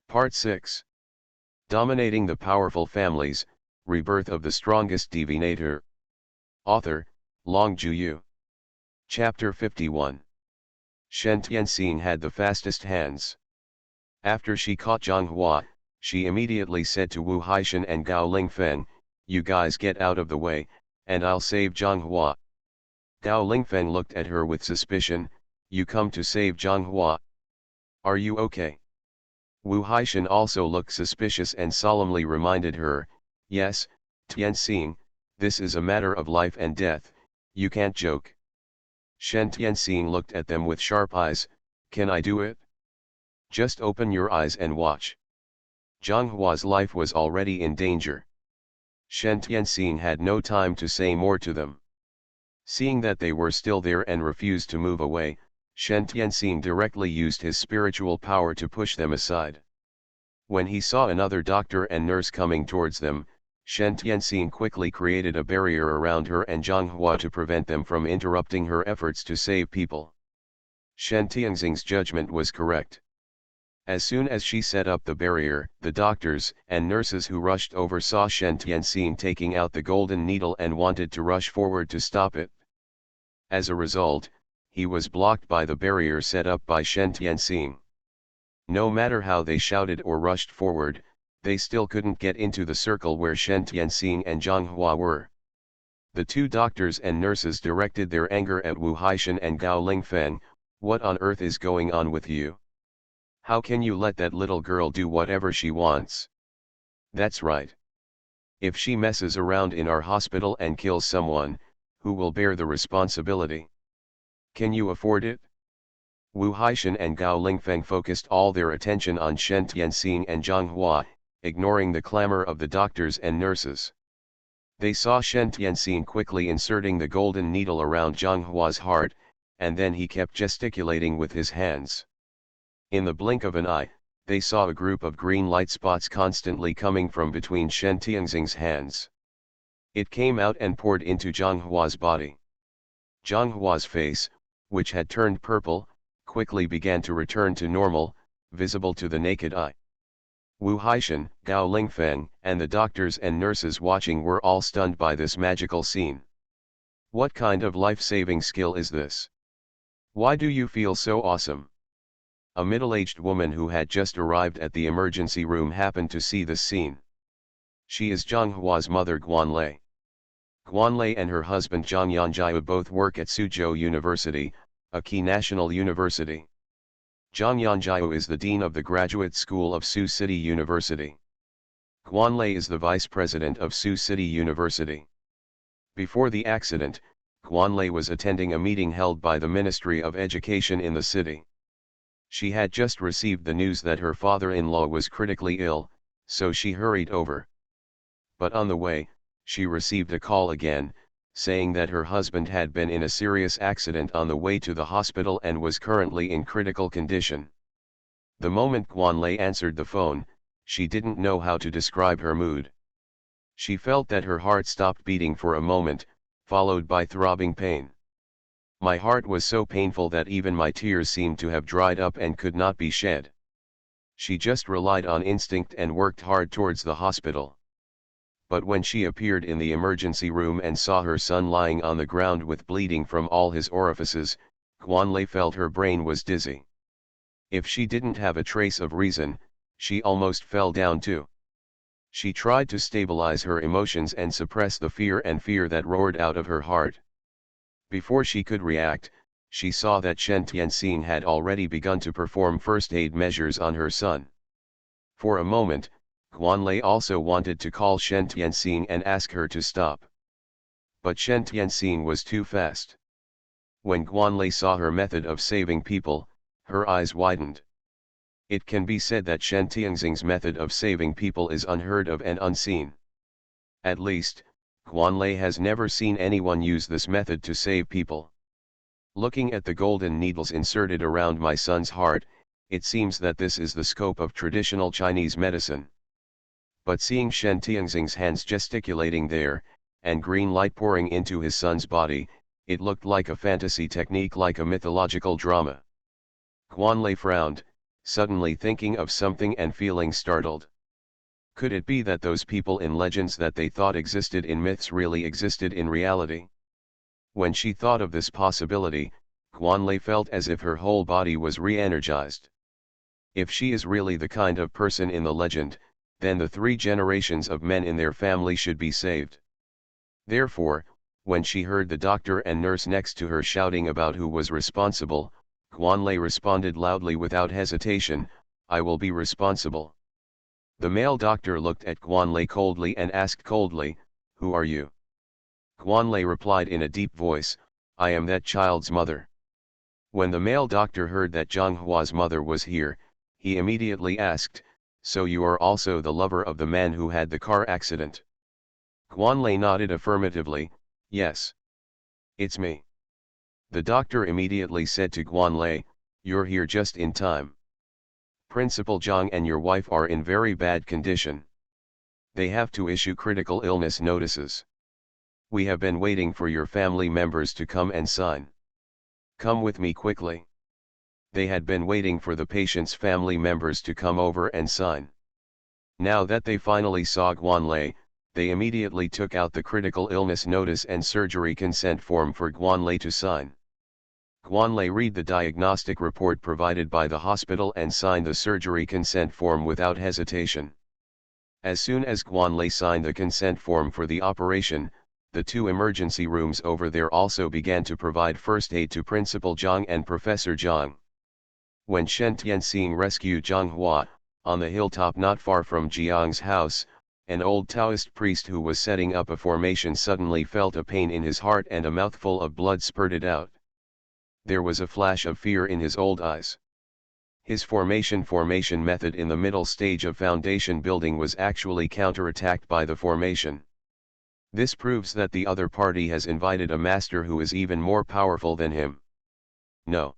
Part 6. Dominating the Powerful Families, Rebirth of the Strongest Divinator. Author, Long Juyu. Chapter 51. Shen Tianxing had the fastest hands. After she caught Zhang Hua, she immediately said to Wu Haishan and Gao Lingfeng, "You guys get out of the way, and I'll save Zhang Hua." Gao Lingfeng looked at her with suspicion. "You come to save Zhang Hua? Are you okay?" Wu Haishan also looked suspicious and solemnly reminded her, "Yes, Tianxing, this is a matter of life and death, you can't joke." Shen Tianxing looked at them with sharp eyes. "Can I do it? Just open your eyes and watch." Zhang Hua's life was already in danger. Shen Tianxing had no time to say more to them. Seeing that they were still there and refused to move away, Shen Tianxing directly used his spiritual power to push them aside. When he saw another doctor and nurse coming towards them, Shen Tianxing quickly created a barrier around her and Zhang Hua to prevent them from interrupting her efforts to save people. Shen Tianxing's judgment was correct. As soon as she set up the barrier, the doctors and nurses who rushed over saw Shen Tianxing taking out the golden needle and wanted to rush forward to stop it. As a result, he was blocked by the barrier set up by Shen Tianxing. No matter how they shouted or rushed forward, they still couldn't get into the circle where Shen Tianxing and Zhang Hua were. The two doctors and nurses directed their anger at Wu Haishan and Gao Lingfeng. "What on earth is going on with you? How can you let that little girl do whatever she wants? That's right. If she messes around in our hospital and kills someone, who will bear the responsibility? Can you afford it?" Wu Haishan and Gao Lingfeng focused all their attention on Shen Tianxing and Zhang Hua, ignoring the clamor of the doctors and nurses. They saw Shen Tianxing quickly inserting the golden needle around Zhang Hua's heart, and then he kept gesticulating with his hands. In the blink of an eye, they saw a group of green light spots constantly coming from between Shen Tianxing's hands. It came out and poured into Zhang Hua's body. Zhang Hua's face, which had turned purple, quickly began to return to normal, visible to the naked eye. Wu Haishan, Gao Lingfeng, and the doctors and nurses watching were all stunned by this magical scene. "What kind of life-saving skill is this? Why do you feel so awesome?" A middle-aged woman who had just arrived at the emergency room happened to see this scene. She is Zhang Hua's mother Guanlei. Guanlei and her husband Zhang Yanjiu both work at Suzhou University, a key national university. Zhang Yanjiu is the dean of the graduate school of Sioux City University. Guanlei is the vice president of Sioux City University. Before the accident, Guanlei was attending a meeting held by the Ministry of Education in the city. She had just received the news that her father-in-law was critically ill, so she hurried over. But on the way, she received a call again, saying that her husband had been in a serious accident on the way to the hospital and was currently in critical condition. The moment Guanlei answered the phone, she didn't know how to describe her mood. She felt that her heart stopped beating for a moment, followed by throbbing pain. "My heart was so painful that even my tears seemed to have dried up and could not be shed." She just relied on instinct and worked hard towards the hospital. But when she appeared in the emergency room and saw her son lying on the ground with bleeding from all his orifices, Guanlei felt her brain was dizzy. If she didn't have a trace of reason, she almost fell down too. She tried to stabilize her emotions and suppress the fear that roared out of her heart. Before she could react, she saw that Shen Tianxing had already begun to perform first aid measures on her son. For a moment, Guanlei also wanted to call Shen Tianxing and ask her to stop. But Shen Tianxing was too fast. When Guanlei saw her method of saving people, her eyes widened. It can be said that Shen Tianxing's method of saving people is unheard of and unseen. At least, Guanlei has never seen anyone use this method to save people. Looking at the golden needles inserted around my son's heart, it seems that this is the scope of traditional Chinese medicine. But seeing Shen Tianxing's hands gesticulating there, and green light pouring into his son's body, it looked like a fantasy technique, like a mythological drama. Guanlei frowned, suddenly thinking of something and feeling startled. Could it be that those people in legends that they thought existed in myths really existed in reality? When she thought of this possibility, Guanlei felt as if her whole body was re-energized. If she is really the kind of person in the legend, then the 3 generations of men in their family should be saved. Therefore, when she heard the doctor and nurse next to her shouting about who was responsible, Guanlei responded loudly without hesitation, "I will be responsible." The male doctor looked at Guanlei coldly and asked coldly, "Who are you?" Guanlei replied in a deep voice, "I am that child's mother." When the male doctor heard that Zhanghua's mother was here, he immediately asked, "So you are also the lover of the man who had the car accident?" Guanlei nodded affirmatively, "Yes. It's me." The doctor immediately said to Guanlei, "You're here just in time. Principal Zhang and your wife are in very bad condition. They have to issue critical illness notices. We have been waiting for your family members to come and sign. Come with me quickly." They had been waiting for the patient's family members to come over and sign. Now that they finally saw Guanlei, they immediately took out the critical illness notice and surgery consent form for Guanlei to sign. Guanlei read the diagnostic report provided by the hospital and signed the surgery consent form without hesitation. As soon as Guanlei signed the consent form for the operation, the 2 emergency rooms over there also began to provide first aid to Principal Zhang and Professor Zhang. When Shen Tianxing rescued Zhanghua, on the hilltop not far from Jiang's house, an old Taoist priest who was setting up a formation suddenly felt a pain in his heart and a mouthful of blood spurted out. There was a flash of fear in his old eyes. His formation method in the middle stage of foundation building was actually counterattacked by the formation. This proves that the other party has invited a master who is even more powerful than him. No.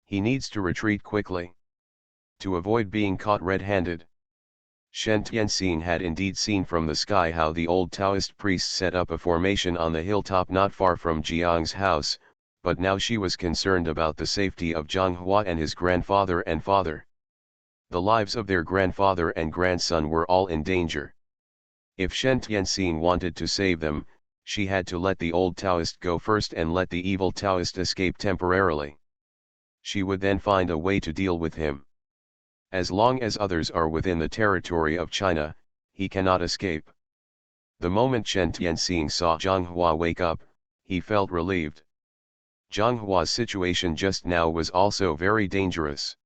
He needs to retreat quickly, to avoid being caught red-handed. Shen Tianxing had indeed seen from the sky how the old Taoist priest set up a formation on the hilltop not far from Jiang's house, but now she was concerned about the safety of Zhanghua and his grandfather and father. The lives of their grandfather and grandson were all in danger. If Shen Tianxing wanted to save them, she had to let the old Taoist go first and let the evil Taoist escape temporarily. She would then find a way to deal with him. As long as others are within the territory of China, he cannot escape. The moment Shen Tianxing saw Zhanghua wake up, he felt relieved. Zhanghua's situation just now was also very dangerous.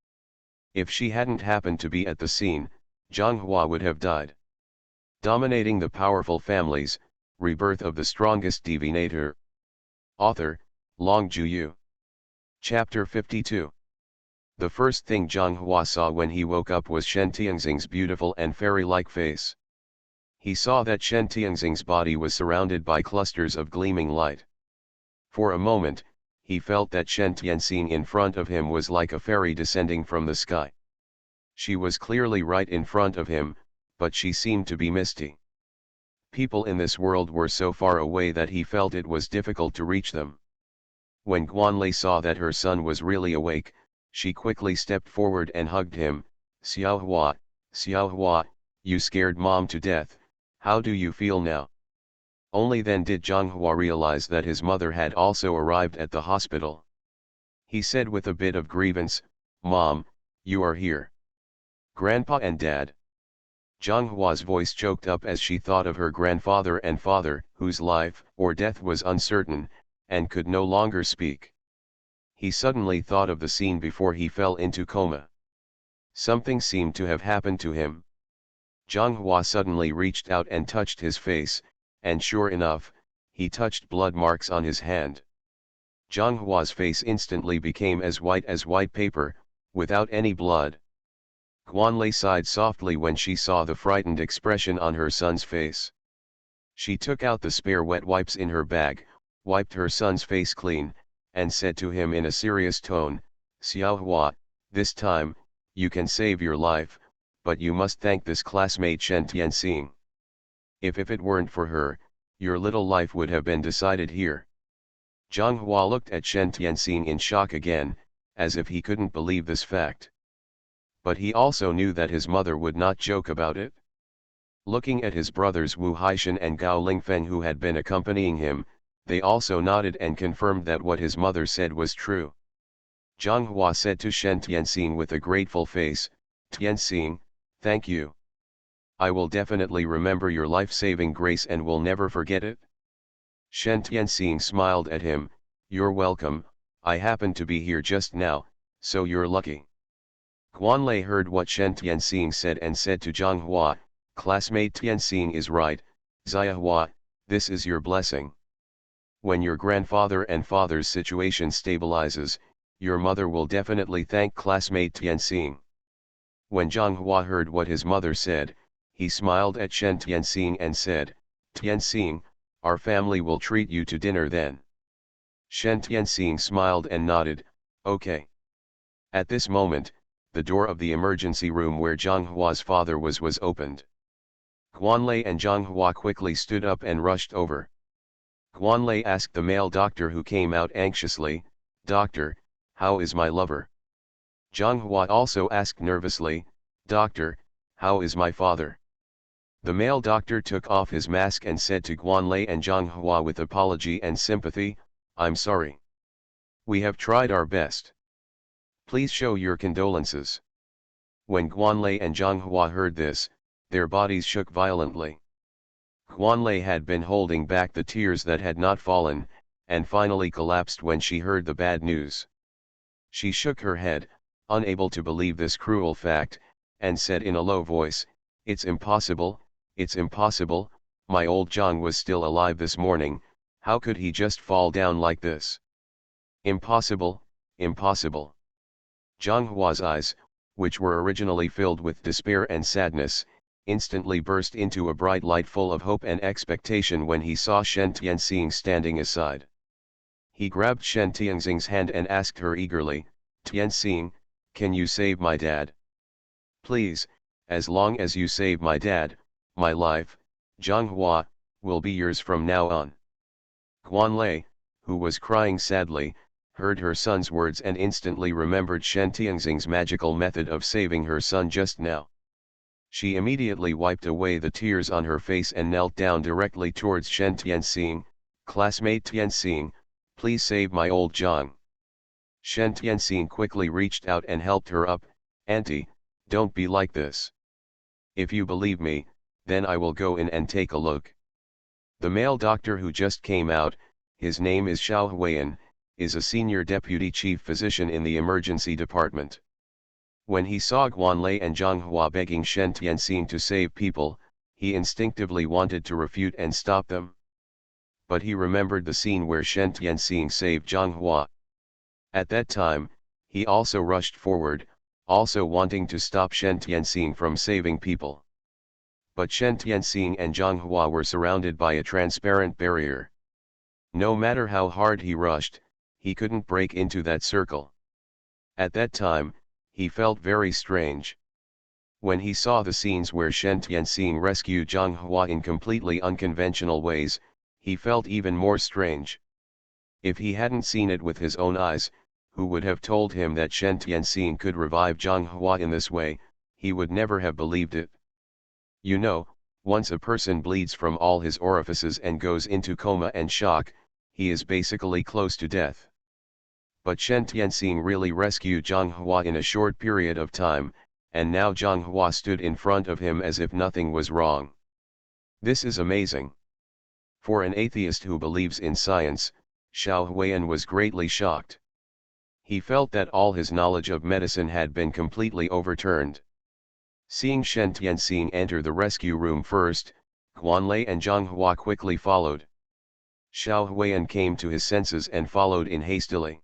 If she hadn't happened to be at the scene, Zhanghua would have died. Dominating the Powerful Families, Rebirth of the Strongest Divinator. Author, Long Juyu. Chapter 52. The first thing Zhanghua saw when he woke up was Shen Tianxing's beautiful and fairy-like face. He saw that Shen Tianxing's body was surrounded by clusters of gleaming light. For a moment, he felt that Shen Tianxing in front of him was like a fairy descending from the sky. She was clearly right in front of him, but she seemed to be misty. People in this world were so far away that he felt it was difficult to reach them. When Guanlei saw that her son was really awake, she quickly stepped forward and hugged him. Xiaohua, you scared mom to death, how do you feel now?" Only then did Zhanghua realize that his mother had also arrived at the hospital. He said with a bit of grievance, "Mom, you are here. Grandpa and Dad." Zhanghua's voice choked up as she thought of her grandfather and father, whose life or death was uncertain, and could no longer speak. He suddenly thought of the scene before he fell into coma. Something seemed to have happened to him. Zhanghua suddenly reached out and touched his face, and sure enough, he touched blood marks on his hand. Zhanghua's face instantly became as white paper, without any blood. Guanlei sighed softly when she saw the frightened expression on her son's face. She took out the spare wet wipes in her bag, wiped her son's face clean, and said to him in a serious tone, "Xiaohua, this time, you can save your life, but you must thank this classmate Shen Tianxing. If it weren't for her, your little life would have been decided here." Zhanghua looked at Shen Tianxing in shock again, as if he couldn't believe this fact. But he also knew that his mother would not joke about it. Looking at his brothers Wu Haishan and Gao Lingfeng who had been accompanying him, they also nodded and confirmed that what his mother said was true. Zhang Hua said to Shen Tianxing with a grateful face, "Tianxing, thank you. I will definitely remember your life-saving grace and will never forget it." Shen Tianxing smiled at him, "You're welcome, I happened to be here just now, so you're lucky." Guanlei heard what Shen Tianxing said and said to Zhang Hua, "Classmate Tianxing is right, Xia Hua, this is your blessing. When your grandfather and father's situation stabilizes, your mother will definitely thank classmate Tianxing." When Zhang Hua heard what his mother said, he smiled at Shen Tianxing and said, "Tianxing, our family will treat you to dinner then." Shen Tianxing smiled and nodded, "Okay." At this moment, the door of the emergency room where Zhang Hua's father was opened. Guanlei and Zhang Hua quickly stood up and rushed over. Guanlei asked the male doctor who came out anxiously, "Doctor, how is my lover?" Zhang Hua also asked nervously, "Doctor, how is my father?" The male doctor took off his mask and said to Guanlei and Zhang Hua with apology and sympathy, "I'm sorry. We have tried our best. Please show your condolences." When Guanlei and Zhang Hua heard this, their bodies shook violently. Guanlei had been holding back the tears that had not fallen, and finally collapsed when she heard the bad news. She shook her head, unable to believe this cruel fact, and said in a low voice, "It's impossible, it's impossible, my old Zhang was still alive this morning, how could he just fall down like this? Impossible, impossible." Zhang Hua's eyes, which were originally filled with despair and sadness, instantly burst into a bright light full of hope and expectation when he saw Shen Tianxing standing aside. He grabbed Shen Tianxing's hand and asked her eagerly, "Tianxing, can you save my dad? Please, as long as you save my dad, my life, Zhang Hua, will be yours from now on." Guanlei, who was crying sadly, heard her son's words and instantly remembered Shen Tianxing's magical method of saving her son just now. She immediately wiped away the tears on her face and knelt down directly towards Shen Tianxing, "Classmate Tianxing, please save my old Zhang." Shen Tianxing quickly reached out and helped her up, "Auntie, don't be like this. If you believe me, then I will go in and take a look." The male doctor who just came out, his name is Xiao Huiyan, is a senior deputy chief physician in the emergency department. When he saw Guanlei and Zhang Hua begging Shen Tianxing to save people, he instinctively wanted to refute and stop them. But he remembered the scene where Shen Tianxing saved Zhang Hua. At that time, he also rushed forward, also wanting to stop Shen Tianxing from saving people. But Shen Tianxing and Zhang Hua were surrounded by a transparent barrier. No matter how hard he rushed, he couldn't break into that circle. At that time, he felt very strange. When he saw the scenes where Shen Tianxing rescued Zhang Hua in completely unconventional ways, he felt even more strange. If he hadn't seen it with his own eyes, who would have told him that Shen Tianxing could revive Zhang Hua in this way, he would never have believed it. You know, once a person bleeds from all his orifices and goes into coma and shock, he is basically close to death. But Shen Tianxing really rescued Zhang Hua in a short period of time, and now Zhang Hua stood in front of him as if nothing was wrong. This is amazing. For an atheist who believes in science, Xiao Huiyan was greatly shocked. He felt that all his knowledge of medicine had been completely overturned. Seeing Shen Tianxing enter the rescue room first, Guanlei and Zhang Hua quickly followed. Xiao Huiyan came to his senses and followed in hastily.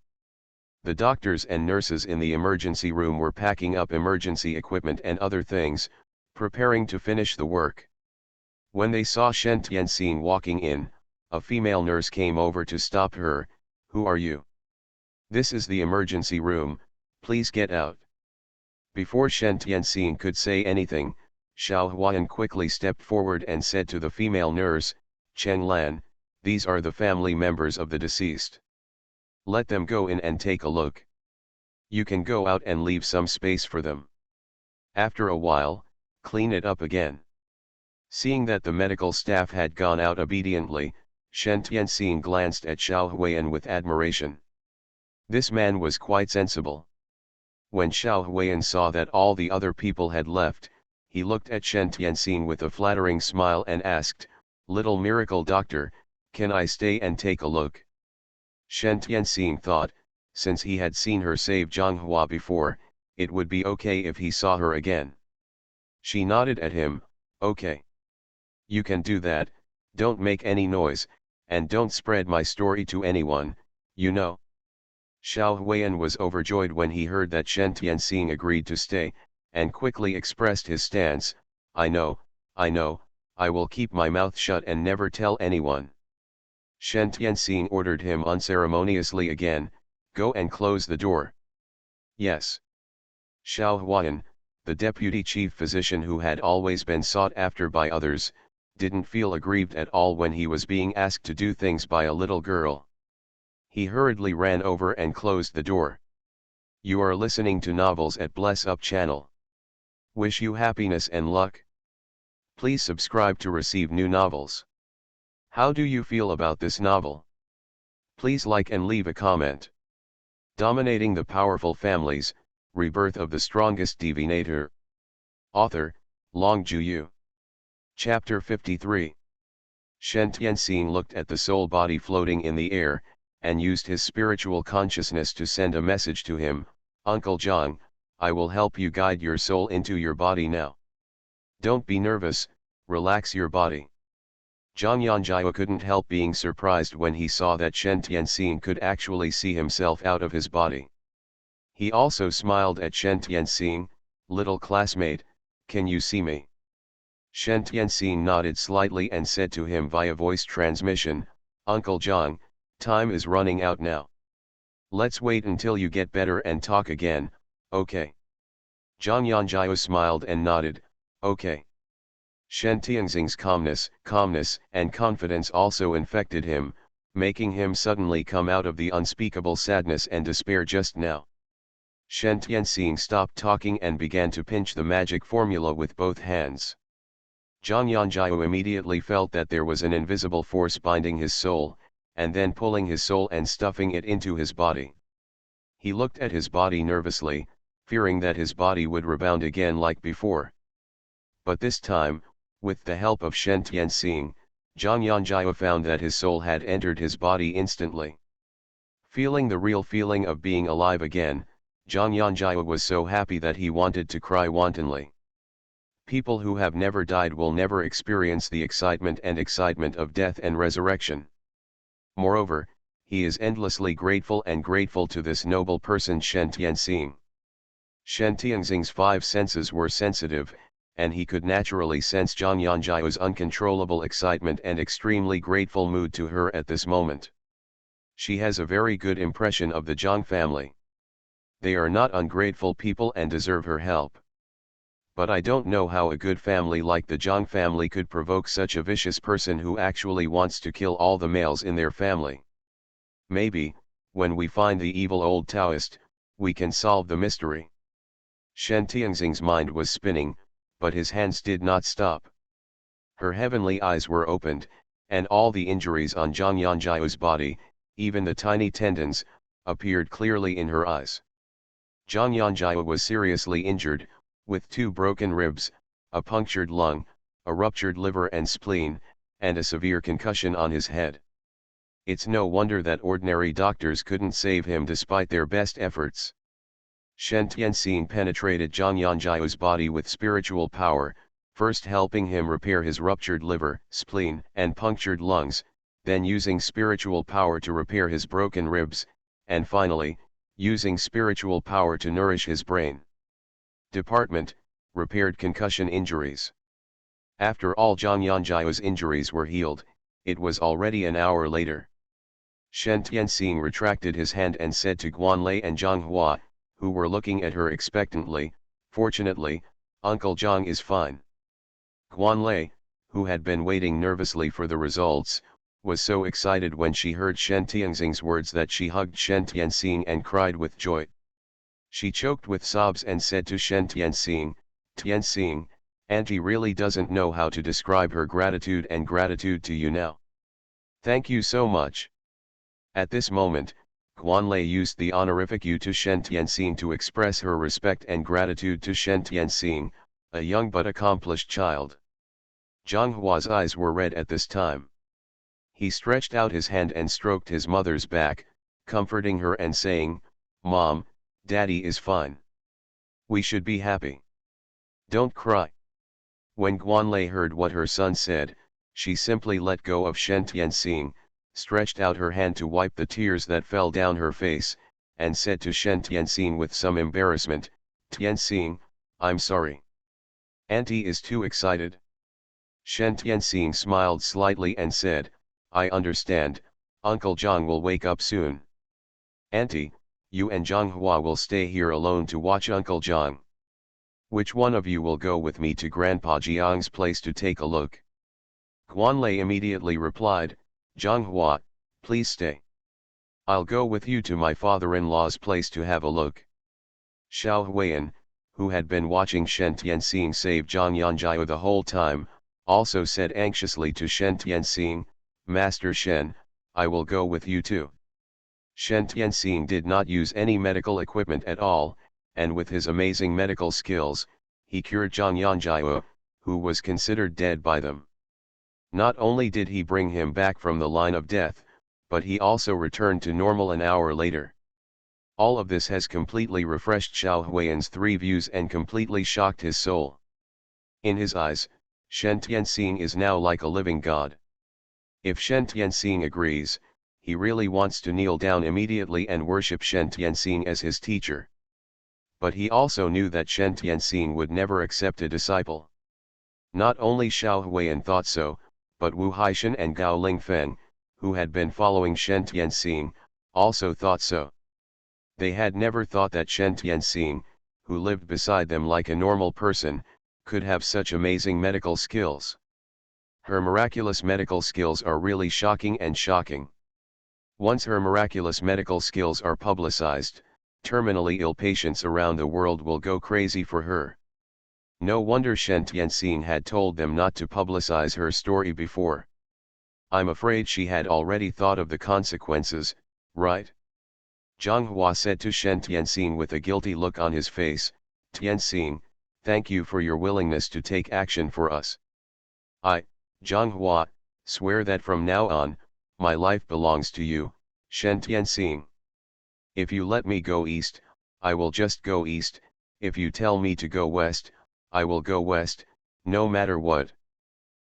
The doctors and nurses in the emergency room were packing up emergency equipment and other things, preparing to finish the work. When they saw Shen Tianxing walking in, a female nurse came over to stop her. "Who are you? This is the emergency room, please get out." Before Shen Tianxing could say anything, Xiao Huiyan quickly stepped forward and said to the female nurse, "Cheng Lan, these are the family members of the deceased. Let them go in and take a look. You can go out and leave some space for them." After a while, clean it up again. Seeing that the medical staff had gone out obediently, Shen Tianxing glanced at Xiao Huiyan with admiration. This man was quite sensible. When Xiao Huiyan saw that all the other people had left, he looked at Shen Tianxing with a flattering smile and asked, "Little miracle doctor, can I stay and take a look?" Shen Tianxing thought, since he had seen her save Zhang Hua before, it would be okay if he saw her again. She nodded at him, "Okay. You can do that, don't make any noise, and don't spread my story to anyone, you know." Xiao Huiyan was overjoyed when he heard that Shen Tianxing agreed to stay, and quickly expressed his stance, I know, I will keep my mouth shut and never tell anyone." Shen Tianxing ordered him unceremoniously again, "Go and close the door." "Yes." Xiao Huiyan, the deputy chief physician who had always been sought after by others, didn't feel aggrieved at all when he was being asked to do things by a little girl. He hurriedly ran over and closed the door. You are listening to Novels at Bless Up channel. Wish you happiness and luck. Please subscribe to receive new novels. How do you feel about this novel? Please like and leave a comment. Dominating the Powerful Families, Rebirth of the Strongest Divinator. Author, Long Juyu. Chapter 53. Shen Tianxing looked at the soul body floating in the air, and used his spiritual consciousness to send a message to him, "Uncle Zhang, I will help you guide your soul into your body now. Don't be nervous, relax your body." Zhang Yanjiao couldn't help being surprised when he saw that Shen Tianxing could actually see himself out of his body. He also smiled at Shen Tianxing, "Little classmate, can you see me?" Shen Tianxing nodded slightly and said to him via voice transmission, "Uncle Zhang, time is running out now. Let's wait until you get better and talk again, okay?" Zhang Yanjiao smiled and nodded, "Okay." Shen Tianxing's calmness and confidence also infected him, making him suddenly come out of the unspeakable sadness and despair just now. Shen Tianxing stopped talking and began to pinch the magic formula with both hands. Zhang Yanjiao immediately felt that there was an invisible force binding his soul, and then pulling his soul and stuffing it into his body. He looked at his body nervously, fearing that his body would rebound again like before. But this time, with the help of Shen Tianxing, Zhang Yanjiao found that his soul had entered his body instantly. Feeling the real feeling of being alive again, Zhang Yanjiao was so happy that he wanted to cry wantonly. People who have never died will never experience the excitement of death and resurrection. Moreover, he is endlessly grateful to this noble person Shen Tianxing. Shen Tianxing's five senses were sensitive, and he could naturally sense Zhang Yanjiao's uncontrollable excitement and extremely grateful mood to her at this moment. She has a very good impression of the Zhang family. They are not ungrateful people and deserve her help. But I don't know how a good family like the Zhang family could provoke such a vicious person who actually wants to kill all the males in their family. Maybe, when we find the evil old Taoist, we can solve the mystery. Shen Tianxing's mind was spinning, but his hands did not stop. Her heavenly eyes were opened, and all the injuries on Zhang Yanjiao's body, even the tiny tendons, appeared clearly in her eyes. Zhang Yanjiao was seriously injured, with 2 broken ribs, a punctured lung, a ruptured liver and spleen, and a severe concussion on his head. It's no wonder that ordinary doctors couldn't save him despite their best efforts. Shen Tianxing penetrated Zhang Yanjiao's body with spiritual power, first helping him repair his ruptured liver, spleen, and punctured lungs, then using spiritual power to repair his broken ribs, and finally, using spiritual power to nourish his brain. Department, repaired concussion injuries. After all Zhang Yanjiao's injuries were healed, it was already an hour later. Shen Tianxing retracted his hand and said to Guanlei and Zhang Hua, who were looking at her expectantly, "Fortunately, Uncle Zhang is fine." Guanlei, who had been waiting nervously for the results, was so excited when she heard Shen Tianxing's words that she hugged Shen Tianxing and cried with joy. She choked with sobs and said to Shen Tianxing, Tianxing, Auntie really doesn't know how to describe her gratitude and gratitude to you now. Thank you so much. At this moment, Guanlei used the honorific you to Shen Tianxing to express her respect and gratitude to Shen Tianxing, a young but accomplished child. Zhang Hua's eyes were red at this time. He stretched out his hand and stroked his mother's back, comforting her and saying, "Mom, Daddy is fine. We should be happy. Don't cry." When Guanlei heard what her son said, she simply let go of Shen Tianxing, stretched out her hand to wipe the tears that fell down her face, and said to Shen Tianxing with some embarrassment, "Tianxing, I'm sorry. Auntie is too excited." Shen Tianxing smiled slightly and said, "I understand, Uncle Zhang will wake up soon. Auntie, you and Zhang Hua will stay here alone to watch Uncle Zhang. Which one of you will go with me to Grandpa Jiang's place to take a look?" Guanlei immediately replied, "Zhang Hua, please stay. I'll go with you to my father-in-law's place to have a look." Xiao Huiyan, who had been watching Shen Tianxing save Zhang Yanjiao the whole time, also said anxiously to Shen Tianxing, "Master Shen, I will go with you too." Shen Tianxing did not use any medical equipment at all, and with his amazing medical skills, he cured Zhang Yanjiao, who was considered dead by them. Not only did he bring him back from the line of death, but he also returned to normal an hour later. All of this has completely refreshed Xiao Huiyan's three views and completely shocked his soul. In his eyes, Shen Tianxing is now like a living god. If Shen Tianxing agrees, he really wants to kneel down immediately and worship Shen Tianxing as his teacher. But he also knew that Shen Tianxing would never accept a disciple. Not only Xiao Huiyan thought so, but Wu Haishan and Gao Lingfeng, who had been following Shen Tianxing, also thought so. They had never thought that Shen Tianxing, who lived beside them like a normal person, could have such amazing medical skills. Her miraculous medical skills are really shocking and shocking. Once her miraculous medical skills are publicized, terminally ill patients around the world will go crazy for her. No wonder Shen Tianxing had told them not to publicize her story before. I'm afraid she had already thought of the consequences, right? Zhang Hua said to Shen Tianxing with a guilty look on his face, "Tianxing, thank you for your willingness to take action for us. I, Zhang Hua, swear that from now on, my life belongs to you, Shen Tianxing. If you let me go east, I will just go east, if you tell me to go west, I will go west, no matter what."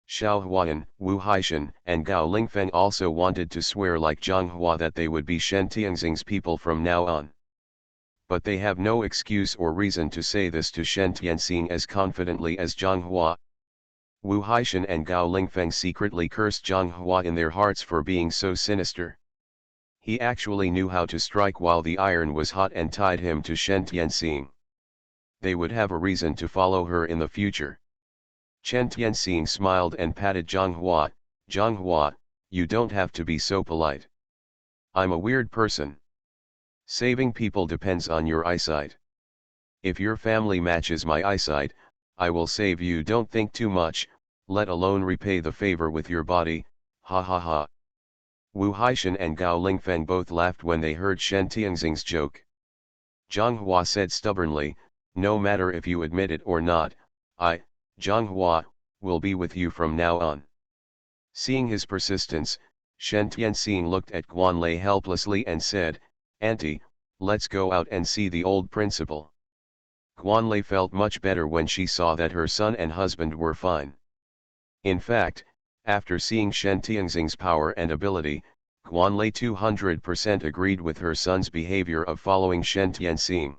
Xiao Huiyan, Wu Haishan, and Gao Lingfeng also wanted to swear like Zhang Hua that they would be Shen Tianxing's people from now on. But they have no excuse or reason to say this to Shen Tianxing as confidently as Zhang Hua. Wu Haishan and Gao Lingfeng secretly cursed Zhang Hua in their hearts for being so sinister. He actually knew how to strike while the iron was hot and tied him to Shen Tianxing. They would have a reason to follow her in the future. Shen Tianxing smiled and patted Zhang Hua. "Zhang Hua, you don't have to be so polite. I'm a weird person. Saving people depends on your eyesight. If your family matches my eyesight, I will save you. Don't think too much, let alone repay the favor with your body, ha ha ha." Wu Haishan and Gao Lingfeng both laughed when they heard Shen Tianxing's joke. Zhang Hua said stubbornly, "No matter if you admit it or not, I, Zhang Hua, will be with you from now on." Seeing his persistence, Shen Tianxing looked at Guanlei helplessly and said, "Auntie, let's go out and see the old principal." Guanlei felt much better when she saw that her son and husband were fine. In fact, after seeing Shen Tianxing's power and ability, Guanlei 200% agreed with her son's behavior of following Shen Tianxing.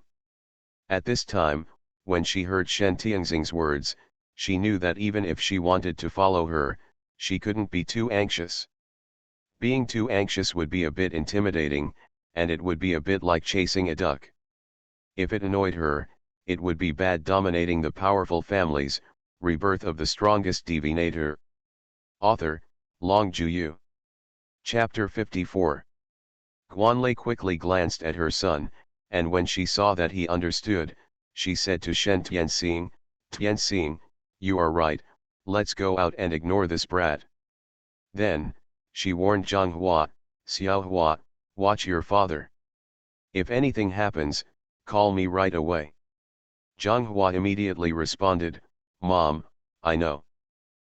At this time, when she heard Shen Tianxing's words, she knew that even if she wanted to follow her, she couldn't be too anxious. Being too anxious would be a bit intimidating, and it would be a bit like chasing a duck. If it annoyed her, it would be bad. Dominating the Powerful Families, Rebirth of the Strongest Divinator. Author, Long Juyu. Chapter 54. Guanlei quickly glanced at her son, and when she saw that he understood, she said to Shen Tianxing, Tianxing, you are right, let's go out and ignore this brat. Then, she warned Zhang Hua, Xiao Hua, watch your father. If anything happens, call me right away. Zhang Hua immediately responded, Mom, I know.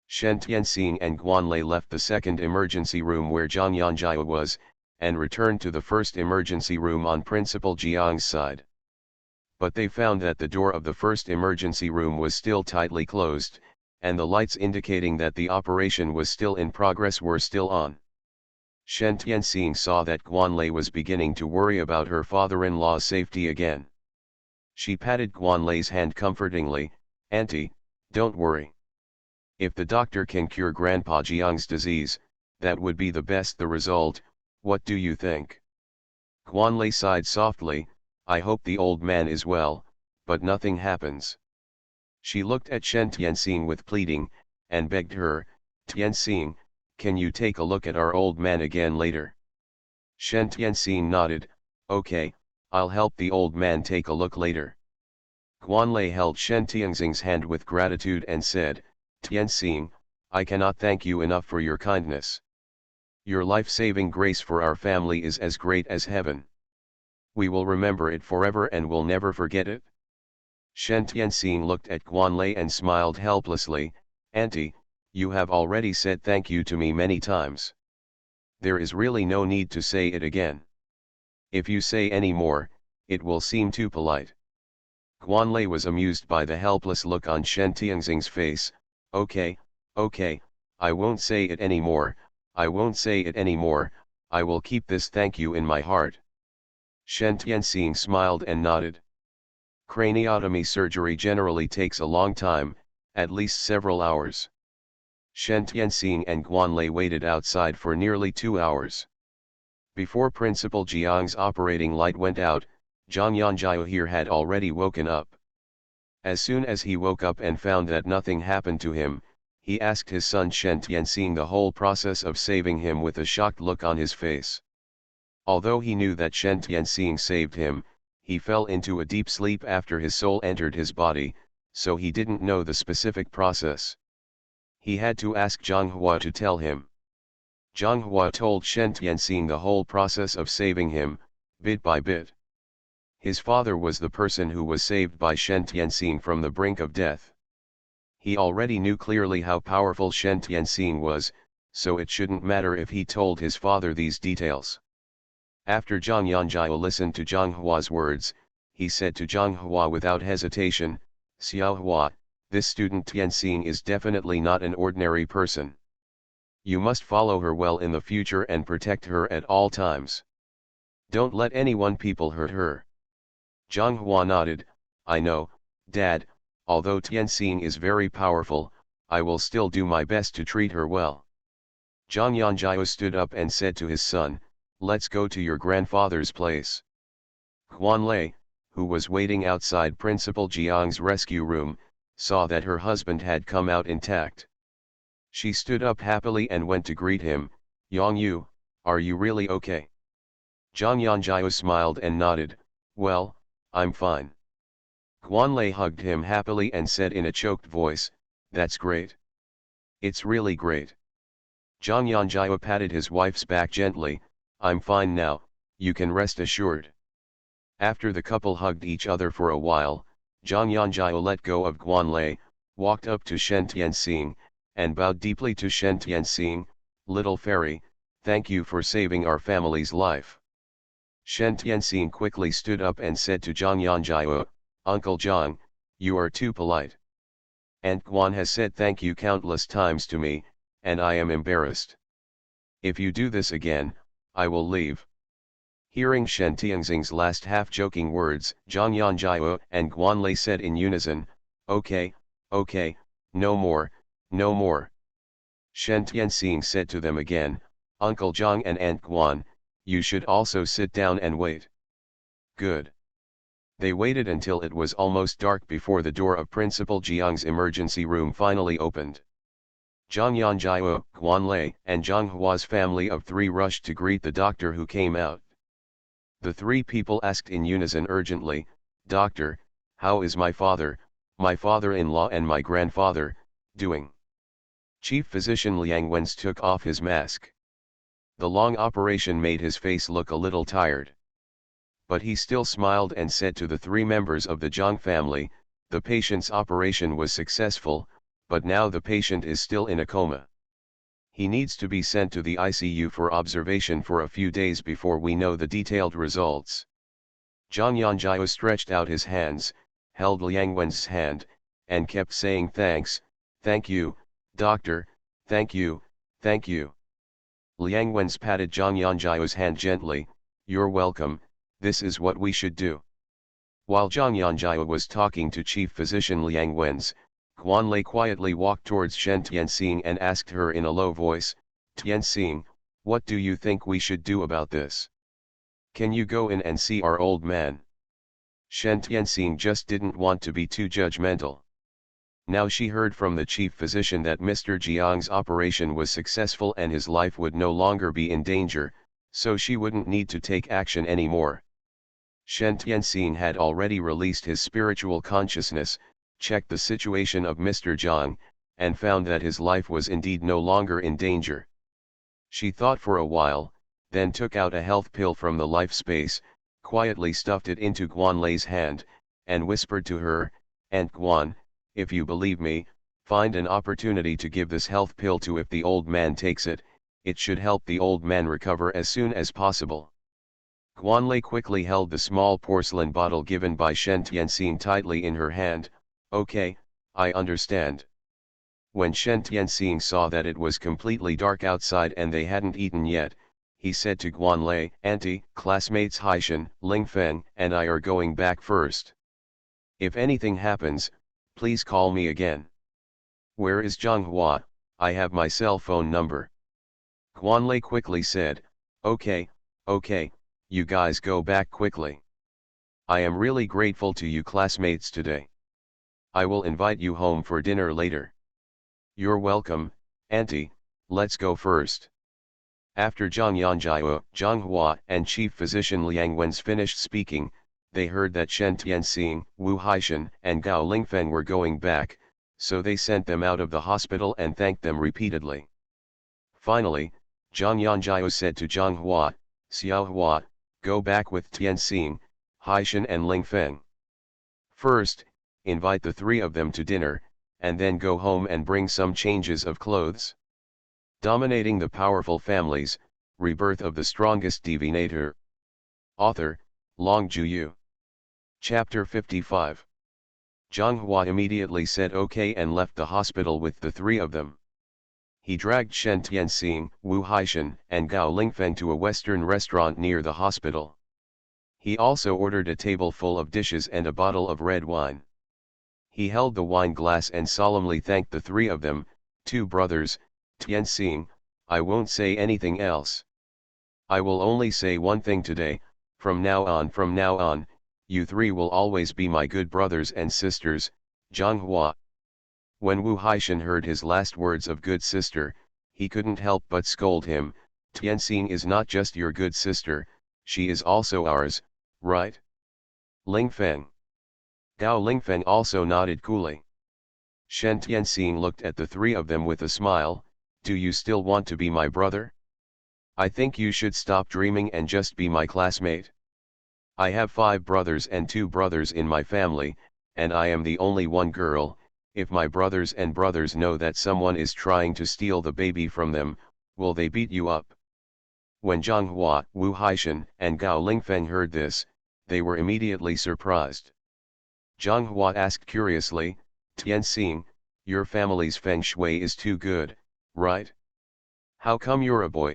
Shen Tianxing and Guanlei left the second emergency room where Zhang Yanjia was, and returned to the first emergency room on Principal Jiang's side. But they found that the door of the first emergency room was still tightly closed, and the lights indicating that the operation was still in progress were still on. Shen Tianxing saw that Guanlei was beginning to worry about her father-in-law's safety again. She patted Guanlei's hand comfortingly, Auntie, don't worry. If the doctor can cure Grandpa Jiang's disease, that would be the result, what do you think? Guanlei sighed softly, I hope the old man is well, but nothing happens. She looked at Shen Tianxing with pleading, and begged her, Tianxing, can you take a look at our old man again later? Shen Tianxing nodded, okay, I'll help the old man take a look later. Guanlei held Shen Tianxing's hand with gratitude and said, Tianxing, I cannot thank you enough for your kindness. Your life-saving grace for our family is as great as heaven. We will remember it forever and will never forget it. Shen Tianxing looked at Guanlei and smiled helplessly, Auntie, you have already said thank you to me many times. There is really no need to say it again. If you say any more, it will seem too polite. Guanlei was amused by the helpless look on Shen Tianxing's face, okay, I won't say it anymore, I won't say it anymore, I will keep this thank you in my heart. Shen Tianxing smiled and nodded. Craniotomy surgery generally takes a long time, at least several hours. Shen Tianxing and Guanlei waited outside for nearly 2 hours. Before Principal Jiang's operating light went out, Zhang Yanjia here had already woken up. As soon as he woke up and found that nothing happened to him, he asked his son Shen Tianxing the whole process of saving him with a shocked look on his face. Although he knew that Shen Tianxing saved him, he fell into a deep sleep after his soul entered his body, so he didn't know the specific process. He had to ask Zhang Hua to tell him. Zhang Hua told Shen Tianxing the whole process of saving him, bit by bit. His father was the person who was saved by Shen Tianxing from the brink of death. He already knew clearly how powerful Shen Tianxing was, so it shouldn't matter if he told his father these details. After Zhang Yanjia listened to Zhang Hua's words, he said to Zhang Hua without hesitation, Xiao Hua, this student Tianxing is definitely not an ordinary person. You must follow her well in the future and protect her at all times. Don't let people hurt her. Zhang Hua nodded, I know, Dad, although Tianxing is very powerful, I will still do my best to treat her well. Zhang Yanjia stood up and said to his son, let's go to your grandfather's place. Guanlei, who was waiting outside Principal Jiang's rescue room, saw that her husband had come out intact. She stood up happily and went to greet him, Yongyu, are you really okay? Zhang Yanjia smiled and nodded, well, I'm fine. Guanlei hugged him happily and said in a choked voice, that's great. It's really great. Zhang Yanjia patted his wife's back gently, I'm fine now, you can rest assured. After the couple hugged each other for a while, Zhang Yanjia let go of Guanlei, walked up to Shen Tianxing, and bowed deeply to Shen Tianxing, little fairy, thank you for saving our family's life. Shen Tianxing quickly stood up and said to Zhang Yanjia, Uncle Zhang, you are too polite. Aunt Guan has said thank you countless times to me, and I am embarrassed. If you do this again, I will leave. Hearing Shen Tianxing's last half-joking words, Zhang Yanjia and Guanlei said in unison, okay, no more, no more. Shen Tianxing said to them again, Uncle Zhang and Aunt Guan, you should also sit down and wait. Good. They waited until it was almost dark before the door of Principal Jiang's emergency room finally opened. Zhang Yanjia, Guanlei, and Zhang Hua's family of 3 rushed to greet the doctor who came out. The 3 people asked in unison urgently, Doctor, how is my father, my father-in-law and my grandfather, doing? Chief Physician Liang Wen's took off his mask. The long operation made his face look a little tired. But he still smiled and said to the three members of the Zhang family, the patient's operation was successful, but now the patient is still in a coma. He needs to be sent to the ICU for observation for a few days before we know the detailed results. Zhang Yanjiao stretched out his hands, held Liang Wen's hand, and kept saying thanks, thank you, doctor, thank you, thank you. Liang Wen's patted Zhang Yanjiao's hand gently, you're welcome, this is what we should do. While Zhang Yanjiao was talking to Chief Physician Liang Wen's, Guanlei quietly walked towards Shen Tianxing and asked her in a low voice, Tianxing, what do you think we should do about this? Can you go in and see our old man? Shen Tianxing just didn't want to be too judgmental. Now she heard from the chief physician that Mr. Jiang's operation was successful and his life would no longer be in danger, so she wouldn't need to take action anymore. Shen Tianxing had already released his spiritual consciousness, checked the situation of Mr. Jiang, and found that his life was indeed no longer in danger. She thought for a while, then took out a health pill from the life space, quietly stuffed it into Guanlei's hand, and whispered to her, Aunt Guan, if you believe me, find an opportunity to give this health pill to if the old man takes it, it should help the old man recover as soon as possible. Guanlei quickly held the small porcelain bottle given by Shen Tianxing tightly in her hand, okay, I understand. When Shen Tianxing saw that it was completely dark outside and they hadn't eaten yet, he said to Guanlei, Auntie, classmates Haishan, Lingfeng, and I are going back first. If anything happens, please call me again. Where is Zhanghua? I have my cell phone number. Guanlei quickly said, okay, you guys go back quickly. I am really grateful to you classmates today. I will invite you home for dinner later. You're welcome, Auntie, let's go first. After Zhang Yanjiao, Zhanghua, and Chief Physician Liang Wen's finished speaking, they heard that Shen Tianxing, Wu Haishan, and Gao Lingfeng were going back, so they sent them out of the hospital and thanked them repeatedly. Finally, Zhang Yanjiao said to Zhanghua, Xiaohua, go back with Tianxing, Haishan and Lingfeng. First, invite the three of them to dinner, and then go home and bring some changes of clothes. Dominating the Powerful Families, Rebirth of the Strongest Divinator. Author, Long Juyu. Chapter 55. Zhanghua immediately said okay and left the hospital with the three of them. He dragged Shen Tianxing, Wu Haishan, and Gao Lingfeng to a Western restaurant near the hospital. He also ordered a table full of dishes and a bottle of red wine. He held the wine glass and solemnly thanked the three of them, two brothers, Tianxing, I won't say anything else. I will only say one thing today, from now on, you three will always be my good brothers and sisters, Zhanghua. When Wu Haishan heard his last words of good sister, he couldn't help but scold him, Tianxing is not just your good sister, she is also ours, right? Lingfeng. Gao Lingfeng also nodded coolly. Shen Tianxing looked at the three of them with a smile, do you still want to be my brother? I think you should stop dreaming and just be my classmate. I have 5 brothers and 2 brothers in my family, and I am the only one girl. If my brothers know that someone is trying to steal the baby from them, will they beat you up? When Zhanghua, Wu Haishan, and Gao Lingfeng heard this, they were immediately surprised. Zhanghua asked curiously, Tianxing, your family's feng shui is too good, right? How come you're a boy?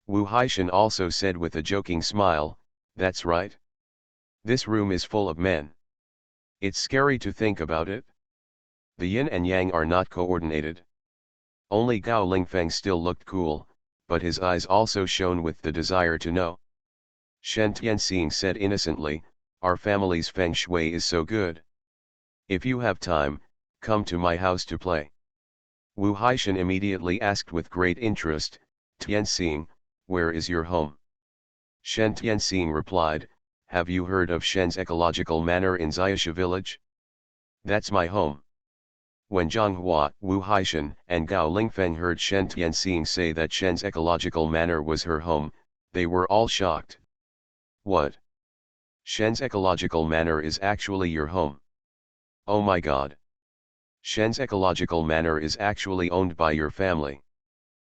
Wu Haishan also said with a joking smile, that's right. This room is full of men. It's scary to think about it. The yin and yang are not coordinated. Only Gao Lingfeng still looked cool, but his eyes also shone with the desire to know. Shen Tianxing said innocently, our family's feng shui is so good. If you have time, come to my house to play. Wu Haishan immediately asked with great interest, Tianxing, where is your home? Shen Tianxing replied, have you heard of Shen's ecological manor in Xiaoshu village? That's my home. When Zhanghua, Wu Haishan, and Gao Lingfeng heard Shen Tianxing say that Shen's ecological manor was her home, they were all shocked. What? Shen's ecological manor is actually your home? Oh my god. Shen's ecological manor is actually owned by your family.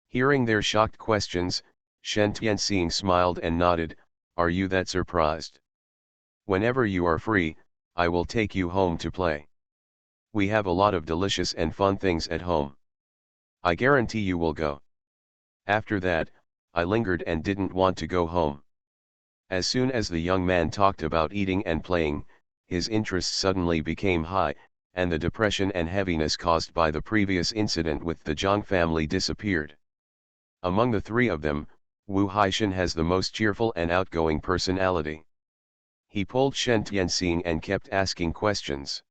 Hearing their shocked questions, Shen Tianxing smiled and nodded, are you that surprised? Whenever you are free, I will take you home to play. We have a lot of delicious and fun things at home. I guarantee you will go. After that, I lingered and didn't want to go home. As soon as the young man talked about eating and playing, his interest suddenly became high, and the depression and heaviness caused by the previous incident with the Zhang family disappeared. Among the three of them, Wu Haishan has the most cheerful and outgoing personality. He pulled Shen Tianxing and kept asking questions.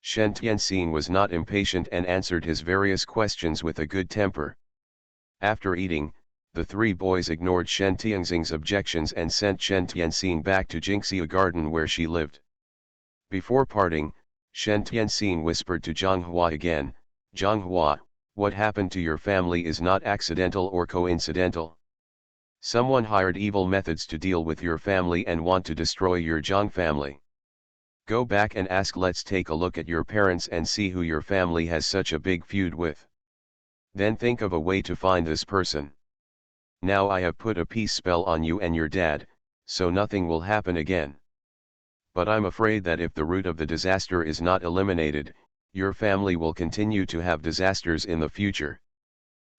Shen Tianxing was not impatient and answered his various questions with a good temper. After eating, the three boys ignored Shen Tianxing's objections and sent Shen Tianxing back to Jingxia Garden where she lived. Before parting, Shen Tianxing whispered to Zhanghua again, Zhanghua, what happened to your family is not accidental or coincidental. Someone hired evil methods to deal with your family and want to destroy your Zhang family. Go back and ask. Let's take a look at your parents and see who your family has such a big feud with. Then think of a way to find this person. Now I have put a peace spell on you and your dad, so nothing will happen again. But I'm afraid that if the root of the disaster is not eliminated, your family will continue to have disasters in the future.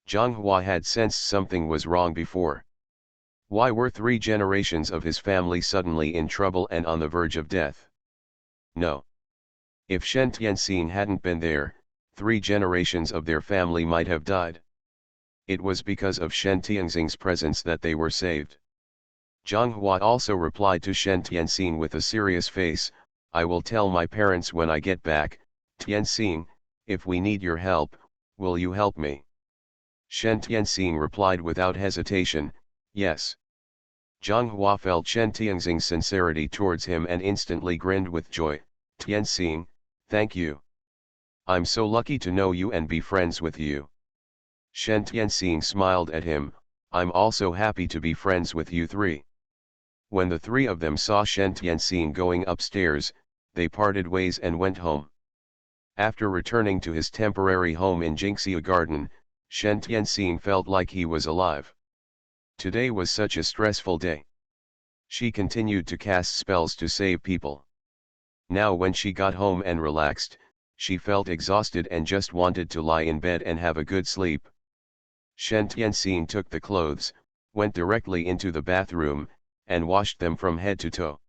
Zhanghua had sensed something was wrong before. Why were 3 generations of his family suddenly in trouble and on the verge of death? No. If Shen Tianxing hadn't been there, 3 generations of their family might have died. It was because of Shen Tianxing's presence that they were saved. Zhanghua also replied to Shen Tianxing with a serious face, I will tell my parents when I get back. Tianxing, if we need your help, will you help me? Shen Tianxing replied without hesitation, yes. Zhanghua felt Shen Tianxing's sincerity towards him and instantly grinned with joy, Tianxing, thank you. I'm so lucky to know you and be friends with you. Shen Tianxing smiled at him, I'm also happy to be friends with you 3. When the 3 of them saw Shen Tianxing going upstairs, they parted ways and went home. After returning to his temporary home in Jingxia Garden, Shen Tianxing felt like he was alive. Today was such a stressful day. She continued to cast spells to save people. Now when she got home and relaxed, she felt exhausted and just wanted to lie in bed and have a good sleep. Shen Tianxing took the clothes, went directly into the bathroom, and washed them from head to toe.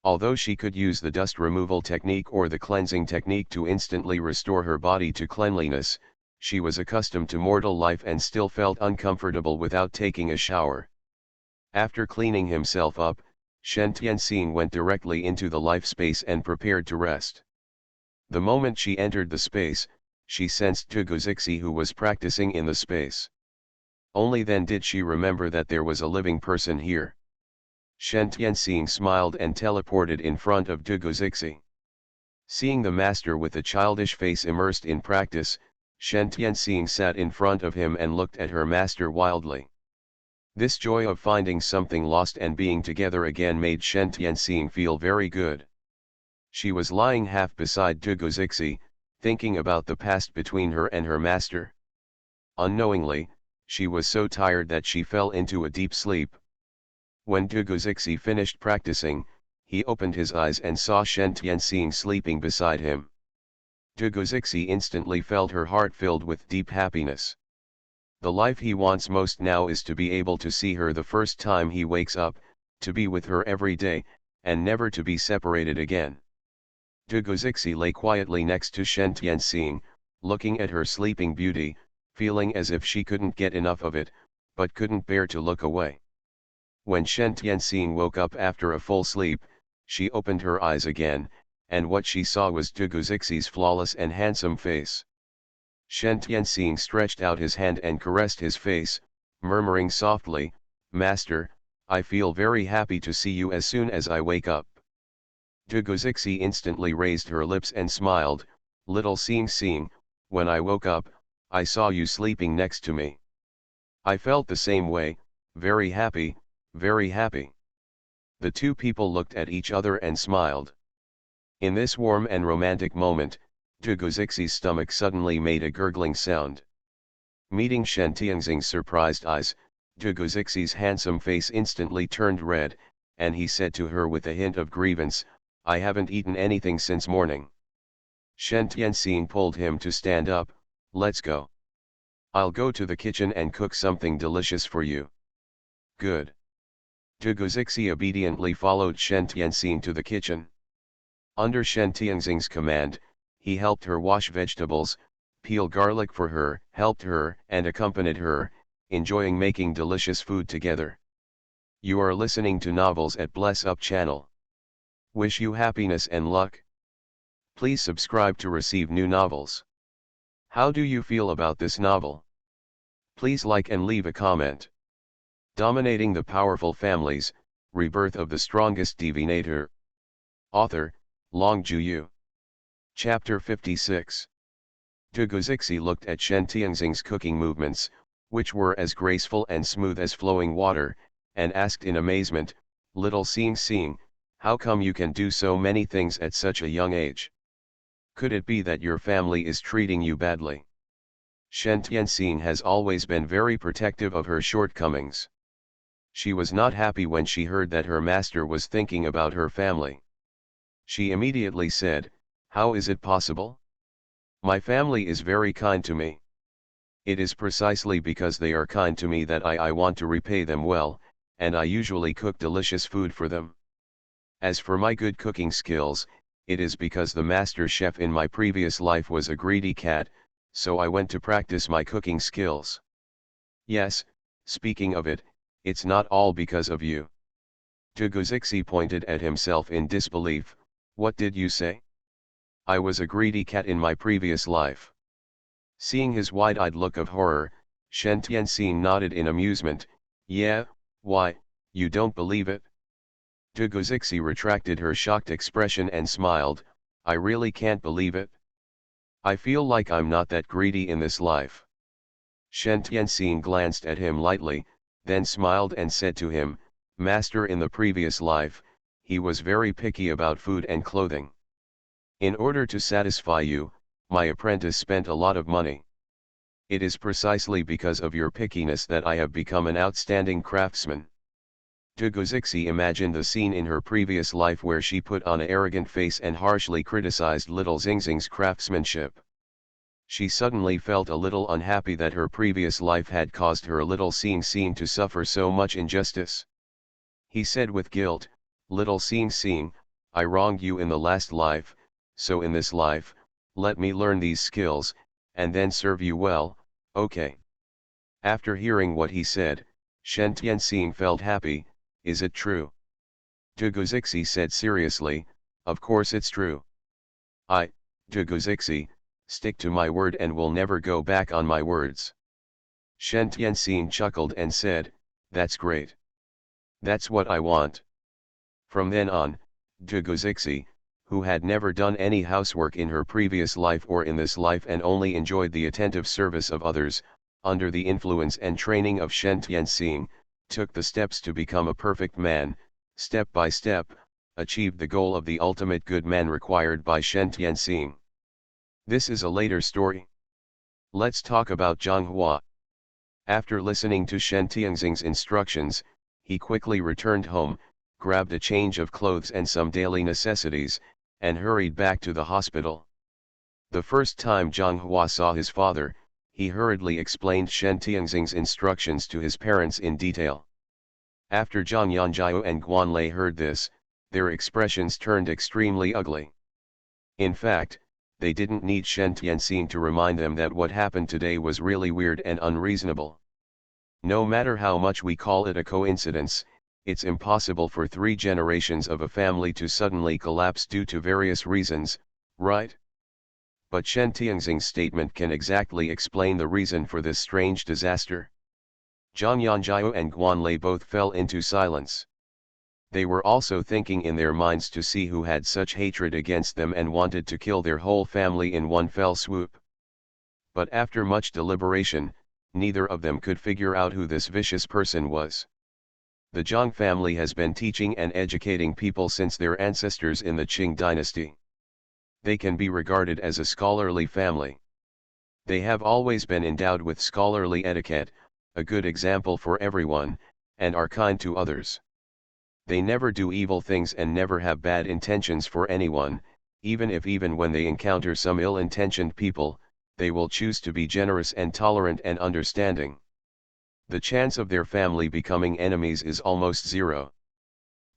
Although she could use the dust removal technique or the cleansing technique to instantly restore her body to cleanliness, she was accustomed to mortal life and still felt uncomfortable without taking a shower. After cleaning himself up, Shen Tianxing went directly into the life space and prepared to rest. The moment she entered the space, she sensed Tuguzixi who was practicing in the space. Only then did she remember that there was a living person here. Shen Tianxing smiled and teleported in front of Tuguzixi. Seeing the master with a childish face immersed in practice, Shen Tianxing sat in front of him and looked at her master wildly. This joy of finding something lost and being together again made Shen Tianxing feel very good. She was lying half beside Tuguzixi, thinking about the past between her and her master. Unknowingly, she was so tired that she fell into a deep sleep. When Tuguzixi finished practicing, he opened his eyes and saw Shen Tianxing sleeping beside him. Tuguzixi instantly felt her heart filled with deep happiness. The life he wants most now is to be able to see her the first time he wakes up, to be with her every day, and never to be separated again. Tuguzixi lay quietly next to Shen Tianxing, looking at her sleeping beauty, feeling as if she couldn't get enough of it, but couldn't bear to look away. When Shen Tianxing woke up after a full sleep, she opened her eyes again, and what she saw was Tuguzixi's flawless and handsome face. Shen Tianxing stretched out his hand and caressed his face, murmuring softly, Master, I feel very happy to see you as soon as I wake up. Dugozixi instantly raised her lips and smiled, little Xing, when I woke up, I saw you sleeping next to me. I felt the same way, very happy, very happy. The two people looked at each other and smiled. In this warm and romantic moment, Duguzixi's stomach suddenly made a gurgling sound. Meeting Shen Tianxing's surprised eyes, Duguzixi's handsome face instantly turned red, and he said to her with a hint of grievance, I haven't eaten anything since morning. Shen Tianxing pulled him to stand up, let's go. I'll go to the kitchen and cook something delicious for you. Good. Duguzixi obediently followed Shen Tianxing to the kitchen. Under Shen Tianxing's command, he helped her wash vegetables, peel garlic for her, helped her and accompanied her, enjoying making delicious food together. You are listening to novels at Bless Up channel. Wish you happiness and luck. Please subscribe to receive new novels. How do you feel about this novel? Please like and leave a comment. Dominating the Powerful Families, Rebirth of the Strongest Divinator. Author, Long Juyu. Chapter 56. Duguzixi looked at Shen Tianxing's cooking movements, which were as graceful and smooth as flowing water, and asked in amazement, little Xing, how come you can do so many things at such a young age? Could it be that your family is treating you badly? Shen Tianxing has always been very protective of her shortcomings. She was not happy when she heard that her master was thinking about her family. She immediately said, how is it possible? My family is very kind to me. It is precisely because they are kind to me that I want to repay them well, and I usually cook delicious food for them. As for my good cooking skills, it is because the master chef in my previous life was a greedy cat, so I went to practice my cooking skills. Yes, speaking of it, it's not all because of you. Duguzixi pointed at himself in disbelief, what did you say? I was a greedy cat in my previous life. Seeing his wide-eyed look of horror, Shen Tianxing nodded in amusement, yeah, why, you don't believe it? Duguzixi retracted her shocked expression and smiled, I really can't believe it. I feel like I'm not that greedy in this life. Shen Tianxing glanced at him lightly, then smiled and said to him, Master, in the previous life, he was very picky about food and clothing. In order to satisfy you, my apprentice spent a lot of money. It is precisely because of your pickiness that I have become an outstanding craftsman. Duguzixi imagined the scene in her previous life where she put on an arrogant face and harshly criticized little Xing's craftsmanship. She suddenly felt a little unhappy that her previous life had caused her little Xing to suffer so much injustice. He said with guilt, little Xing, I wronged you in the last life, so in this life, let me learn these skills, and then serve you well, okay. After hearing what he said, Shen Tianxing felt happy, is it true? Duguzixi said seriously, of course it's true. I, Duguzixi, stick to my word and will never go back on my words. Shen Tianxing chuckled and said, that's great. That's what I want. From then on, Duguzixi, who had never done any housework in her previous life or in this life and only enjoyed the attentive service of others, under the influence and training of Shen Tianxing, took the steps to become a perfect man, step by step, achieved the goal of the ultimate good man required by Shen Tianxing. This is a later story. Let's talk about Zhang Hua. After listening to Shen Tianxing's instructions, he quickly returned home, grabbed a change of clothes and some daily necessities, and hurried back to the hospital. The first time Zhang Hua saw his father, he hurriedly explained Shen Tianxing's instructions to his parents in detail. After Zhang Yanjiao and Guanlei heard this, their expressions turned extremely ugly. In fact, they didn't need Shen Tianxing to remind them that what happened today was really weird and unreasonable. No matter how much we call it a coincidence, it's impossible for 3 generations of a family to suddenly collapse due to various reasons, right? But Shen Tianxing's statement can exactly explain the reason for this strange disaster. Zhang Yanjiao and Guanlei both fell into silence. They were also thinking in their minds to see who had such hatred against them and wanted to kill their whole family in one fell swoop. But after much deliberation, neither of them could figure out who this vicious person was. The Zhang family has been teaching and educating people since their ancestors in the Qing dynasty. They can be regarded as a scholarly family. They have always been endowed with scholarly etiquette, a good example for everyone, and are kind to others. They never do evil things and never have bad intentions for anyone, even when they encounter some ill-intentioned people, they will choose to be generous and tolerant and understanding. The chance of their family becoming enemies is almost zero.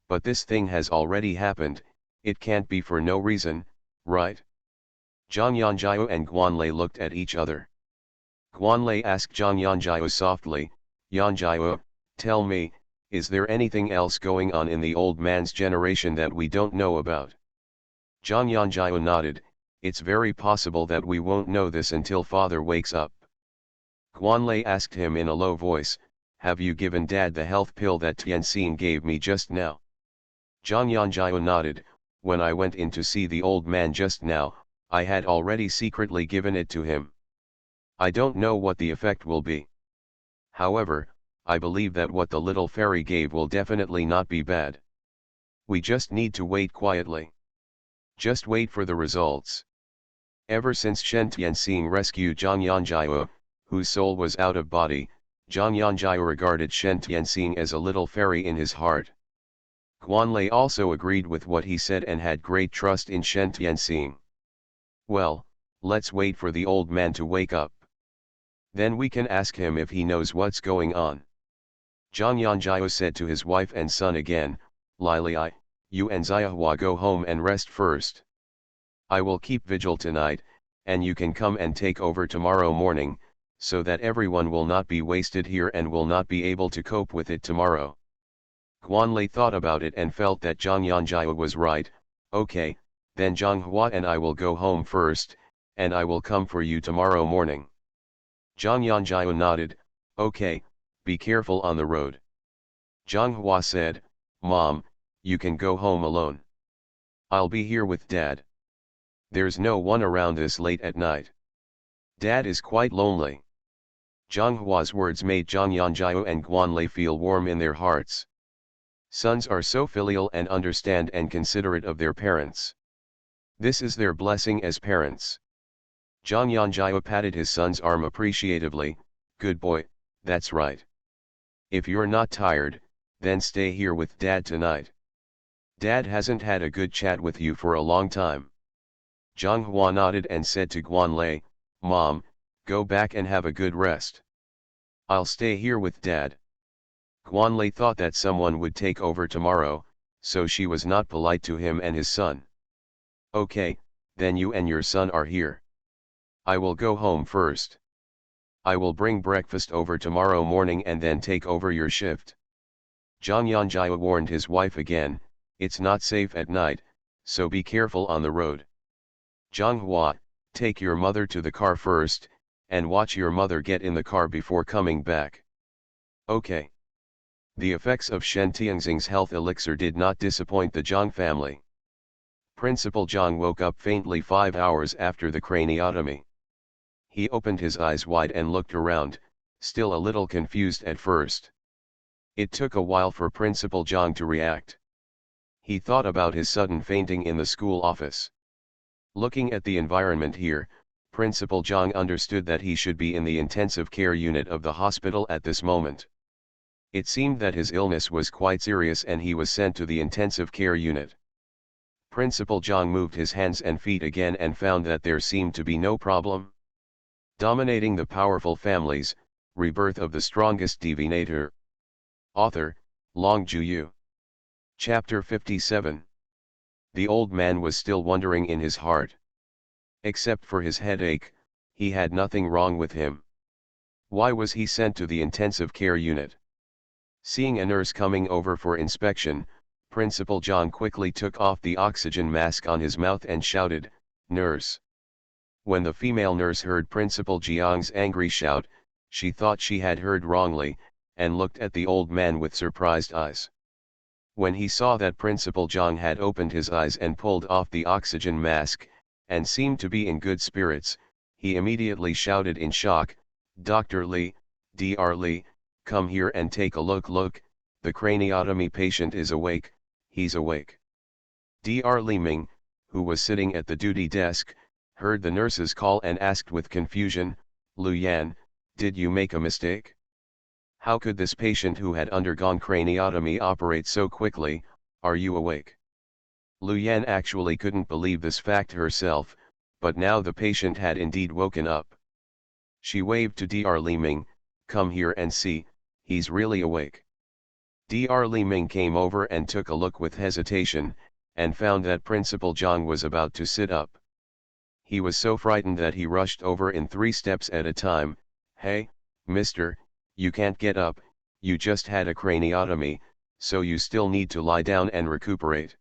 But this thing has already happened, it can't be for no reason, right? Zhang Yanjiao and Guanlei looked at each other. Guanlei asked Zhang Yanjiao softly, "Yanjiao, tell me, is there anything else going on in the old man's generation that we don't know about?" Zhang Yanjiao nodded, "It's very possible that we won't know this until father wakes up." Guanlei asked him in a low voice, "Have you given Dad the health pill that Tianxing gave me just now?" Zhang Yanjiao nodded, "When I went in to see the old man just now, I had already secretly given it to him. I don't know what the effect will be. However, I believe that what the little fairy gave will definitely not be bad. We just need to wait quietly. Just wait for the results." Ever since Shen Tianxing rescued Zhang Yanjiao, whose soul was out of body, Zhang Yanjiao regarded Shen Tianxing as a little fairy in his heart. Guanlei also agreed with what he said and had great trust in Shen Tianxing. "Well, let's wait for the old man to wake up. Then we can ask him if he knows what's going on." Zhang Yanjiao said to his wife and son again, "Lili, you and Xiahua go home and rest first. I will keep vigil tonight, and you can come and take over tomorrow morning, so that everyone will not be wasted here and will not be able to cope with it tomorrow." Guanlei thought about it and felt that Zhang Yanjiao was right. "Okay, then Zhang Hua and I will go home first, and I will come for you tomorrow morning." Zhang Yanjiao nodded, "Okay, be careful on the road." Zhang Hua said, "Mom, you can go home alone. I'll be here with Dad. There's no one around this late at night. Dad is quite lonely." Zhang Hua's words made Zhang Yanjiao and Guanlei feel warm in their hearts. Sons are so filial and understand and considerate of their parents. This is their blessing as parents. Zhang Yanjiao patted his son's arm appreciatively, "Good boy, that's right. If you're not tired, then stay here with Dad tonight. Dad hasn't had a good chat with you for a long time." Zhang Hua nodded and said to Guanlei, "Mom, go back and have a good rest. I'll stay here with Dad." Guanlei thought that someone would take over tomorrow, so she was not polite to him and his son. "Okay, then you and your son are here. I will go home first. I will bring breakfast over tomorrow morning and then take over your shift." Zhang Yanjiao warned his wife again, "It's not safe at night, so be careful on the road. Zhang Hua, take your mother to the car first, and watch your mother get in the car before coming back." "Okay." The effects of Shen Tianxing's health elixir did not disappoint the Zhang family. Principal Zhang woke up faintly 5 hours after the craniotomy. He opened his eyes wide and looked around, still a little confused at first. It took a while for Principal Zhang to react. He thought about his sudden fainting in the school office. Looking at the environment here, Principal Zhang understood that he should be in the intensive care unit of the hospital at this moment. It seemed that his illness was quite serious and he was sent to the intensive care unit. Principal Zhang moved his hands and feet again and found that there seemed to be no problem. Dominating the Powerful Families, Rebirth of the Strongest Divinator. Author, Long Juyu. Chapter 57. The old man was still wondering in his heart. Except for his headache, he had nothing wrong with him. Why was he sent to the intensive care unit? Seeing a nurse coming over for inspection, Principal Zhang quickly took off the oxygen mask on his mouth and shouted, "Nurse!" When the female nurse heard Principal Jiang's angry shout, she thought she had heard wrongly, and looked at the old man with surprised eyes. When he saw that Principal Zhang had opened his eyes and pulled off the oxygen mask, and seemed to be in good spirits, he immediately shouted in shock, "Dr. Li, Dr. Li, come here and take a look. Look, the craniotomy patient is awake, he's awake." Dr. Li Ming, who was sitting at the duty desk, heard the nurse's call and asked with confusion, "Lu Yan, did you make a mistake? How could this patient who had undergone craniotomy operate so quickly? Are you awake?" Lu Yan actually couldn't believe this fact herself, but now the patient had indeed woken up. She waved to Dr. Li Ming, "Come here and see, he's really awake." Dr. Li Ming came over and took a look with hesitation, and found that Principal Zhang was about to sit up. He was so frightened that he rushed over in 3 steps at a time. "Hey, mister, you can't get up, you just had a craniotomy, so you still need to lie down and recuperate."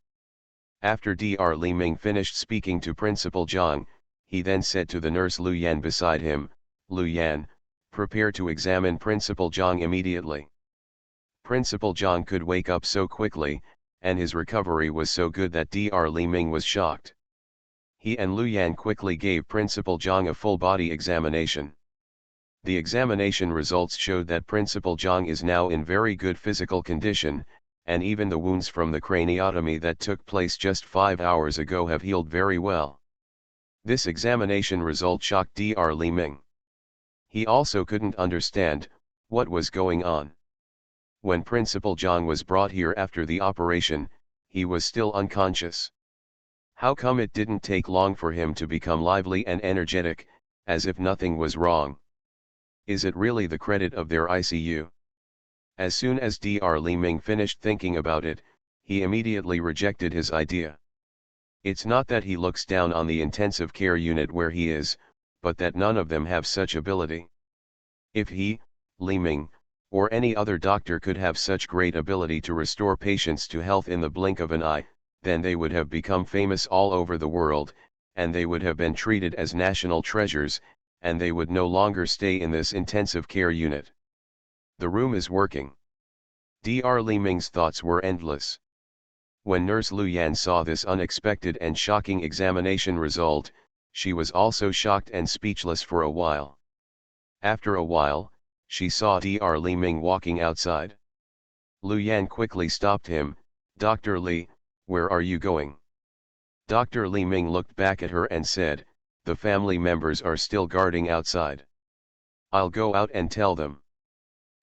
After Dr. Li Ming finished speaking to Principal Zhang, he then said to the nurse Lu Yan beside him, "Lu Yan, prepare to examine Principal Zhang immediately." Principal Zhang could wake up so quickly, and his recovery was so good that Dr. Li Ming was shocked. He and Lu Yan quickly gave Principal Zhang a full-body examination. The examination results showed that Principal Zhang is now in very good physical condition, and even the wounds from the craniotomy that took place just 5 hours ago have healed very well. This examination result shocked Dr. Li Ming. He also couldn't understand what was going on. When Principal Zhang was brought here after the operation, he was still unconscious. How come it didn't take long for him to become lively and energetic, as if nothing was wrong? Is it really the credit of their ICU? As soon as Dr. Li Ming finished thinking about it, he immediately rejected his idea. It's not that he looks down on the intensive care unit where he is, but that none of them have such ability. If he, Li Ming, or any other doctor could have such great ability to restore patients to health in the blink of an eye, then they would have become famous all over the world, and they would have been treated as national treasures, and they would no longer stay in this intensive care unit. The room is working. Dr. Li Ming's thoughts were endless. When Nurse Lu Yan saw this unexpected and shocking examination result, she was also shocked and speechless for a while. After a while, she saw Dr. Li Ming walking outside. Lu Yan quickly stopped him, "Dr. Li, where are you going?" Dr. Li Ming looked back at her and said, "The family members are still guarding outside. I'll go out and tell them."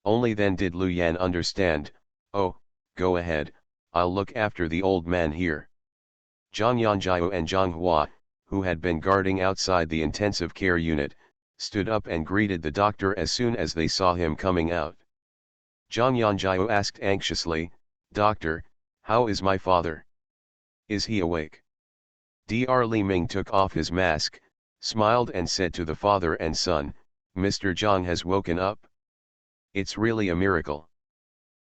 Only then did Lu Yan understand, "Oh, go ahead, I'll look after the old man here." Zhang Yanjiao and Zhang Hua, who had been guarding outside the intensive care unit, stood up and greeted the doctor as soon as they saw him coming out. Zhang Yanjiao asked anxiously, "Doctor, how is my father? Is he awake?" Dr. Li Ming took off his mask, smiled and said to the father and son, "Mr. Zhang has woken up. It's really a miracle.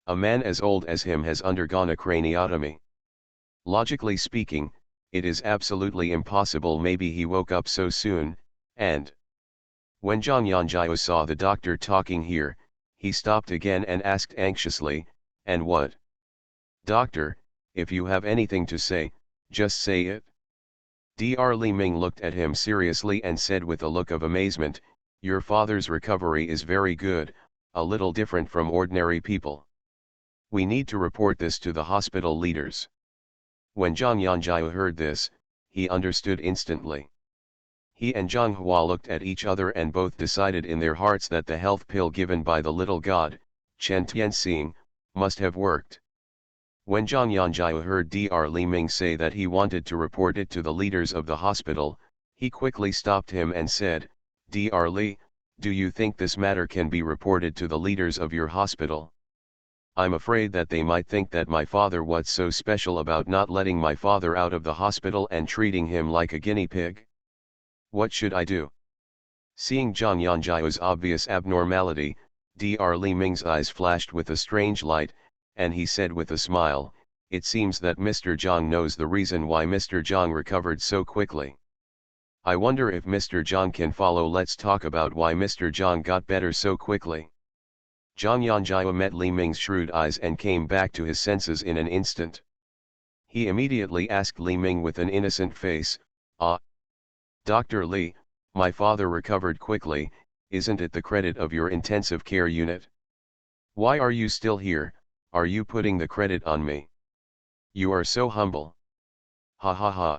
A man as old as him has undergone a craniotomy. Logically speaking, it is absolutely impossible maybe he woke up so soon, and..." When Zhang Yanjiao saw the doctor talking here, he stopped again and asked anxiously, "And what? Doctor, if you have anything to say, just say it." Dr. Li Ming looked at him seriously and said with a look of amazement, "Your father's recovery is very good, a little different from ordinary people. We need to report this to the hospital leaders." When Zhang Yanjiao heard this, he understood instantly. He and Zhang Hua looked at each other and both decided in their hearts that the health pill given by the little god, Chen Tianxing, must have worked. When Zhang Yanjiao heard Dr. Li Ming say that he wanted to report it to the leaders of the hospital, he quickly stopped him and said, "Dr. Li, do you think this matter can be reported to the leaders of your hospital? I'm afraid that they might think that my father, what's so special about not letting my father out of the hospital and treating him like a guinea pig? What should I do?" Seeing Zhang Yanjiao's obvious abnormality, Dr. Li Ming's eyes flashed with a strange light, and he said with a smile, "It seems that Mr. Zhang knows the reason why Mr. Zhang recovered so quickly. I wonder if Mr. Zhang can follow. Let's talk about why Mr. Zhang got better so quickly." Zhang Yanjiao met Li Ming's shrewd eyes and came back to his senses in an instant. He immediately asked Li Ming with an innocent face, "Ah, Dr. Li, my father recovered quickly, isn't it the credit of your intensive care unit? Why are you still here? Are you putting the credit on me? You are so humble. Ha ha ha."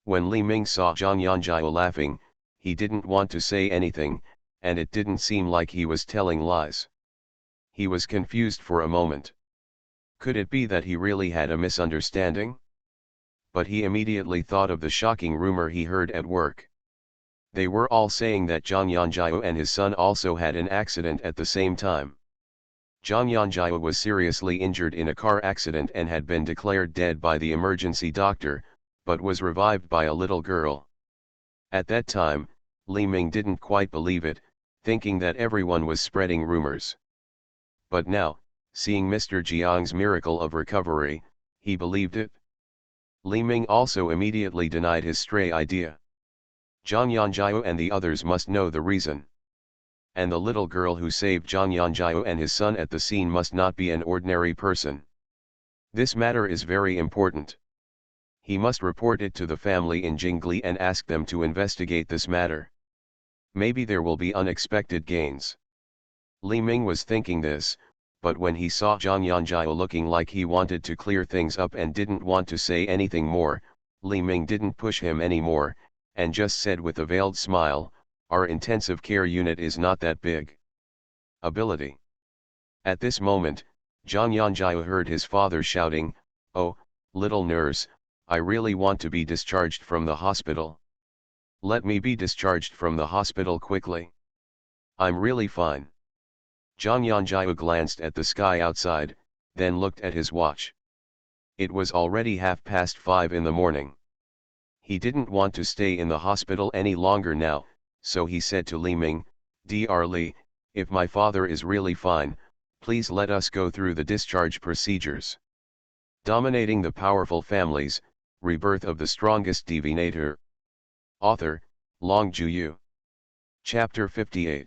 When Li Ming saw Zhang Yanjiao laughing, he didn't want to say anything, and it didn't seem like he was telling lies. He was confused for a moment. Could it be that he really had a misunderstanding? But he immediately thought of the shocking rumor he heard at work. They were all saying that Zhang Yanjiao and his son also had an accident at the same time. Zhang Yanjiao was seriously injured in a car accident and had been declared dead by the emergency doctor, but was revived by a little girl. At that time, Li Ming didn't quite believe it, thinking that everyone was spreading rumors. But now, seeing Mr. Jiang's miracle of recovery, he believed it. Li Ming also immediately denied his stray idea. Zhang Yanjiao and the others must know the reason. And the little girl who saved Zhang Yanjiao and his son at the scene must not be an ordinary person. This matter is very important. He must report it to the family in Jingli and ask them to investigate this matter. Maybe there will be unexpected gains. Li Ming was thinking this, but when he saw Zhang Yanjiao looking like he wanted to clear things up and didn't want to say anything more, Li Ming didn't push him anymore, and just said with a veiled smile, "Our intensive care unit is not that big." Ability. At this moment, Zhang Yanjiao heard his father shouting, "Oh, little nurse, I really want to be discharged from the hospital. Let me be discharged from the hospital quickly. I'm really fine." Zhang Yanjiao glanced at the sky outside, then looked at his watch. It was already 5:30 in the morning. He didn't want to stay in the hospital any longer now, so he said to Li Ming, "Dr. Li, if my father is really fine, please let us go through the discharge procedures." Dominating the Powerful Families, Rebirth of the Strongest Divinator. Author, Long Juyu. Chapter 58.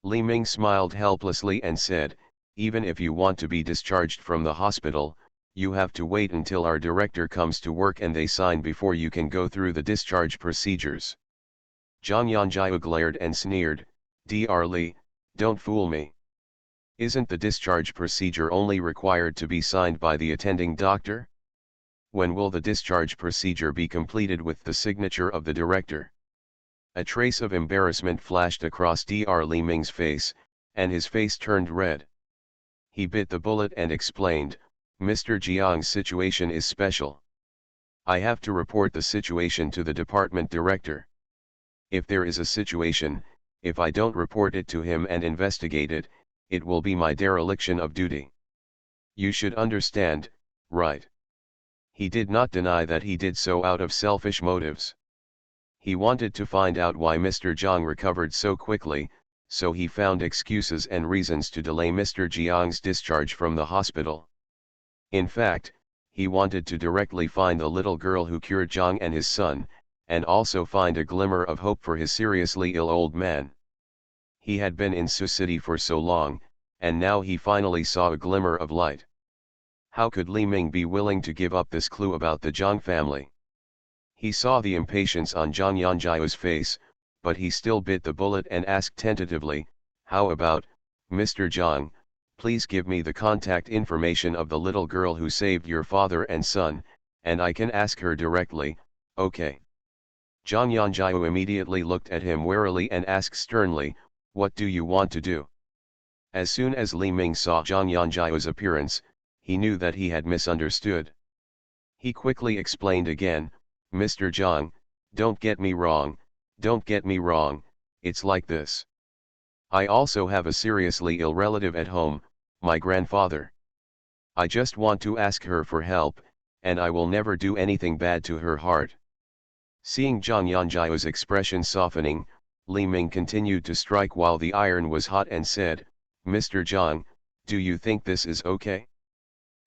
Li Ming smiled helplessly and said, "Even if you want to be discharged from the hospital, you have to wait until our director comes to work and they sign before you can go through the discharge procedures." Zhang Yanjiao glared and sneered, "Dr. Li, don't fool me. Isn't the discharge procedure only required to be signed by the attending doctor? When will the discharge procedure be completed with the signature of the director?" A trace of embarrassment flashed across Dr. Li Ming's face, and his face turned red. He bit the bullet and explained, "Mr. Jiang's situation is special. I have to report the situation to the department director. If there is a situation, if I don't report it to him and investigate it, it will be my dereliction of duty. You should understand, right?" He did not deny that he did so out of selfish motives. He wanted to find out why Mr. Jiang recovered so quickly, so he found excuses and reasons to delay Mr. Jiang's discharge from the hospital. In fact, he wanted to directly find the little girl who cured Jiang and his son, and also find a glimmer of hope for his seriously ill old man. He had been in Su City for so long, and now he finally saw a glimmer of light. How could Li Ming be willing to give up this clue about the Jiang family? He saw the impatience on Zhang Yanjiao's face, but he still bit the bullet and asked tentatively, "How about, Mr. Jiang, please give me the contact information of the little girl who saved your father and son, and I can ask her directly, okay?" Zhang Yanjiao immediately looked at him warily and asked sternly, "What do you want to do?" As soon as Li Ming saw Zhang Yanjiao's appearance, he knew that he had misunderstood. He quickly explained again, "Mr. Jiang, don't get me wrong, it's like this. I also have a seriously ill relative at home, my grandfather. I just want to ask her for help, and I will never do anything bad to her heart." Seeing Zhang Yanjiao's expression softening, Li Ming continued to strike while the iron was hot and said, "Mr. Jiang, do you think this is okay?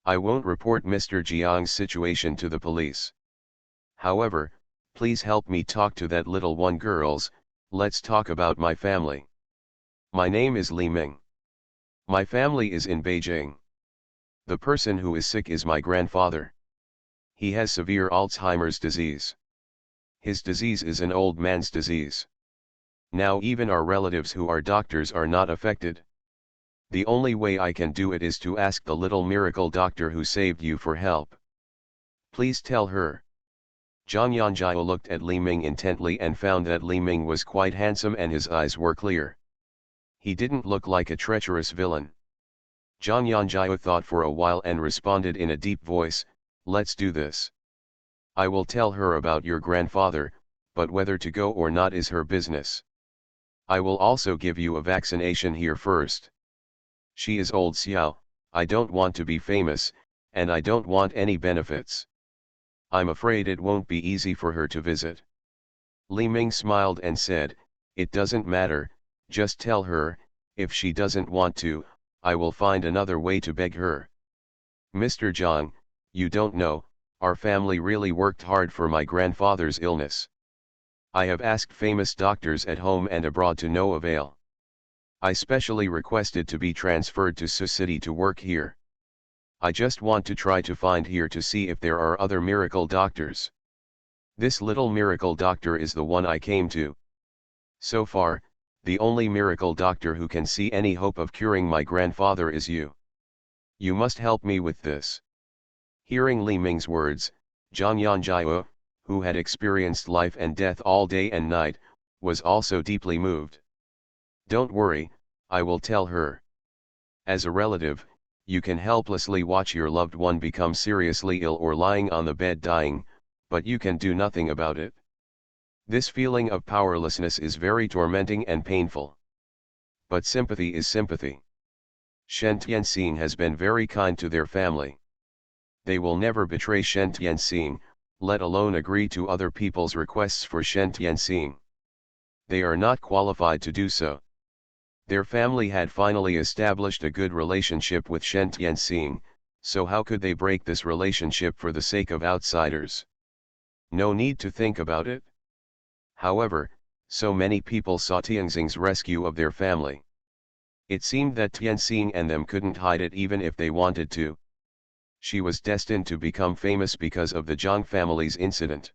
I won't report Mr. Jiang's situation to the police. However, please help me talk to that little one girls, let's talk about my family. My name is Li Ming. My family is in Beijing. The person who is sick is my grandfather. He has severe Alzheimer's disease. His disease is an old man's disease. Now even our relatives who are doctors are not affected. The only way I can do it is to ask the little miracle doctor who saved you for help. Please tell her. Zhang Yanjiao looked at Li Ming intently and found that Li Ming was quite handsome and his eyes were clear. He didn't look like a treacherous villain. Zhang Yanjiao thought for a while and responded in a deep voice, "Let's do this. I will tell her about your grandfather, but whether to go or not is her business. I will also give you a vaccination here first. She is old Xiao, I don't want to be famous, and I don't want any benefits. I'm afraid it won't be easy for her to visit." Li Ming smiled and said, "It doesn't matter, just tell her. If she doesn't want to, I will find another way to beg her. Mr. Zhang, you don't know, our family really worked hard for my grandfather's illness. I have asked famous doctors at home and abroad to no avail. I specially requested to be transferred to Su City to work here. I just want to try to find here to see if there are other miracle doctors. This little miracle doctor is the one I came to. So far, the only miracle doctor who can see any hope of curing my grandfather is you. You must help me with this." Hearing Li Ming's words, Zhang Yanjiao, who had experienced life and death all day and night, was also deeply moved. "Don't worry, I will tell her. As a relative, you can helplessly watch your loved one become seriously ill or lying on the bed dying, but you can do nothing about it. This feeling of powerlessness is very tormenting and painful. But sympathy is sympathy. Shen Tianxing has been very kind to their family. They will never betray Shen Tianxing, let alone agree to other people's requests for Shen Tianxing. They are not qualified to do so. Their family had finally established a good relationship with Shen Tianxing, so how could they break this relationship for the sake of outsiders? No need to think about it. However, so many people saw Tianxing's rescue of their family. It seemed that Tianxing and them couldn't hide it even if they wanted to. She was destined to become famous because of the Zhang family's incident.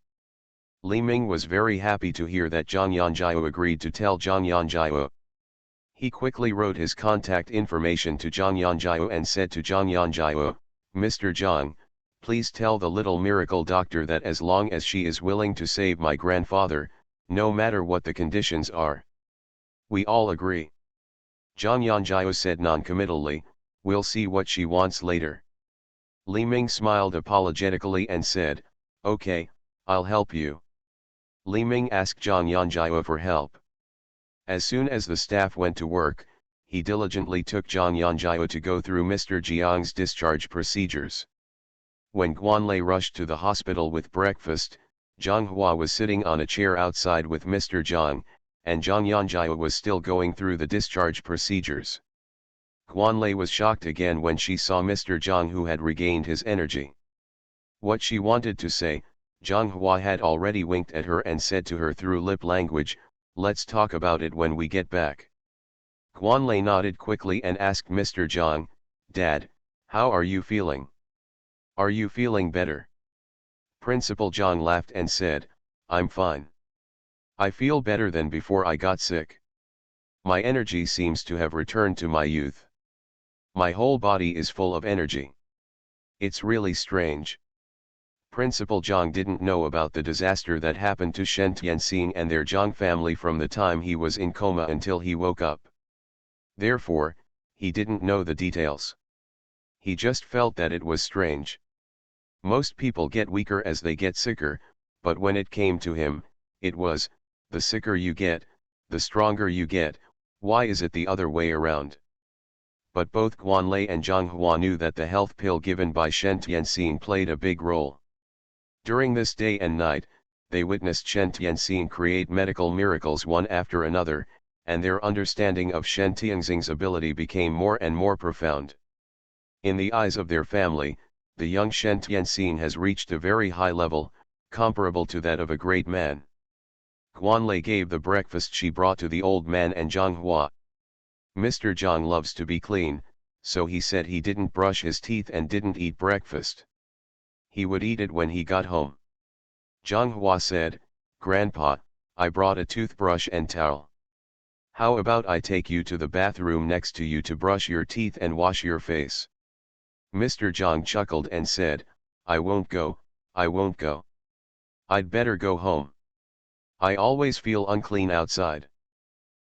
Li Ming was very happy to hear that Zhang Yanjiao agreed to tell Zhang Yanjiao. He quickly wrote his contact information to Zhang Yanjiao and said to Zhang Yanjiao, "Mr. Zhang, please tell the little miracle doctor that as long as she is willing to save my grandfather, no matter what the conditions are. We all agree." Zhang Yanjiao said non-committally, "We'll see what she wants later." Li Ming smiled apologetically and said, "Okay, I'll help you." Li Ming asked Zhang Yanjiao for help. As soon as the staff went to work, he diligently took Zhang Yanjiao to go through Mr. Jiang's discharge procedures. When Guanlei rushed to the hospital with breakfast, Zhang Hua was sitting on a chair outside with Mr. Zhang, and Zhang Yanjiao was still going through the discharge procedures. Guanlei was shocked again when she saw Mr. Zhang, who had regained his energy. What she wanted to say, Zhang Hua had already winked at her and said to her through lip language, "Let's talk about it when we get back." Guanlei nodded quickly and asked Mr. Zhang, "Dad, how are you feeling? Are you feeling better?" Principal Zhang laughed and said, "I'm fine. I feel better than before I got sick. My energy seems to have returned to my youth. My whole body is full of energy. It's really strange." Principal Zhang didn't know about the disaster that happened to Shen Tianxing and their Zhang family from the time he was in coma until he woke up. Therefore, he didn't know the details. He just felt that it was strange. Most people get weaker as they get sicker, but when it came to him, it was, the sicker you get, the stronger you get. Why is it the other way around? But both Guanlei and Zhang Hua knew that the health pill given by Shen Tianxing played a big role. During this day and night, they witnessed Shen Tianxing create medical miracles one after another, and their understanding of Shen Tianxing's ability became more and more profound. In the eyes of their family, the young Shen Tianxing has reached a very high level, comparable to that of a great man. Guanlei gave the breakfast she brought to the old man and Zhang Hua. Mr. Jiang loves to be clean, so he said he didn't brush his teeth and didn't eat breakfast. He would eat it when he got home. Zhang Hua said, "Grandpa, I brought a toothbrush and towel. How about I take you to the bathroom next to you to brush your teeth and wash your face?" Mr. Jiang chuckled and said, "I won't go, I won't go. I'd better go home. I always feel unclean outside."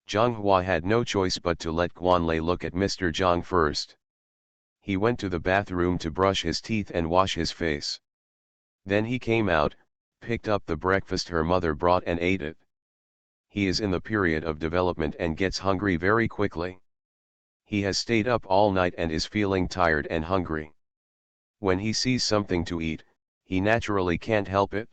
Zhang Hua had no choice but to let Guanlei look at Mr. Jiang first. He went to the bathroom to brush his teeth and wash his face. Then he came out, picked up the breakfast her mother brought and ate it. He is in the period of development and gets hungry very quickly. He has stayed up all night and is feeling tired and hungry. When he sees something to eat, he naturally can't help it.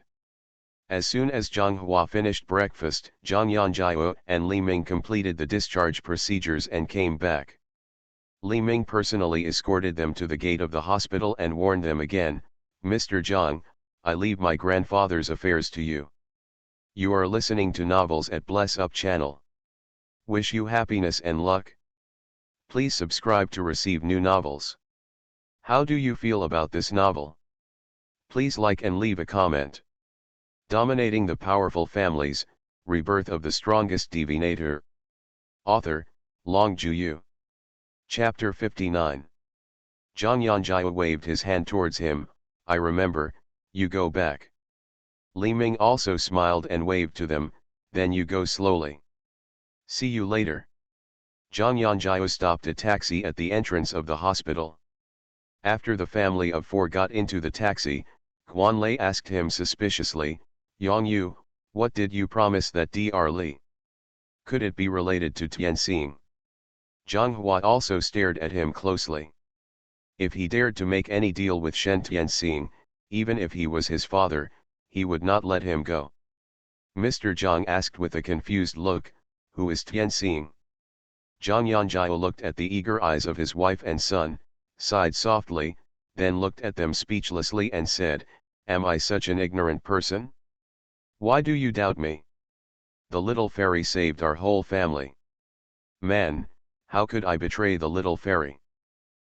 As soon as Zhang Hua finished breakfast, Zhang Yanjiao and Li Ming completed the discharge procedures and came back. Li Ming personally escorted them to the gate of the hospital and warned them again, "Mr. Zhang, I leave my grandfather's affairs to you. You are listening to novels at Bless Up channel. Wish you happiness and luck. Please subscribe to receive new novels. How do you feel about this novel? Please like and leave a comment." Dominating the Powerful Families, Rebirth of the Strongest Divinator. Author, Long Juyu. Chapter 59. Zhang Yanjiao waved his hand towards him, "I remember, you go back." Li Ming also smiled and waved to them, "Then you go slowly. See you later." Zhang Yanjiao stopped a taxi at the entrance of the hospital. After the family of four got into the taxi, Guanlei asked him suspiciously, "Yang Yu, what did you promise that Dr. Li? Could it be related to Tianxing?" Zhang Hua also stared at him closely. If he dared to make any deal with Shen Tianxing, even if he was his father, he would not let him go. Mr. Zhang asked with a confused look, "Who is Tianxing?" Zhang Yanjiao looked at the eager eyes of his wife and son, sighed softly, then looked at them speechlessly and said, "Am I such an ignorant person? Why do you doubt me? The little fairy saved our whole family. Man, how could I betray the little fairy?"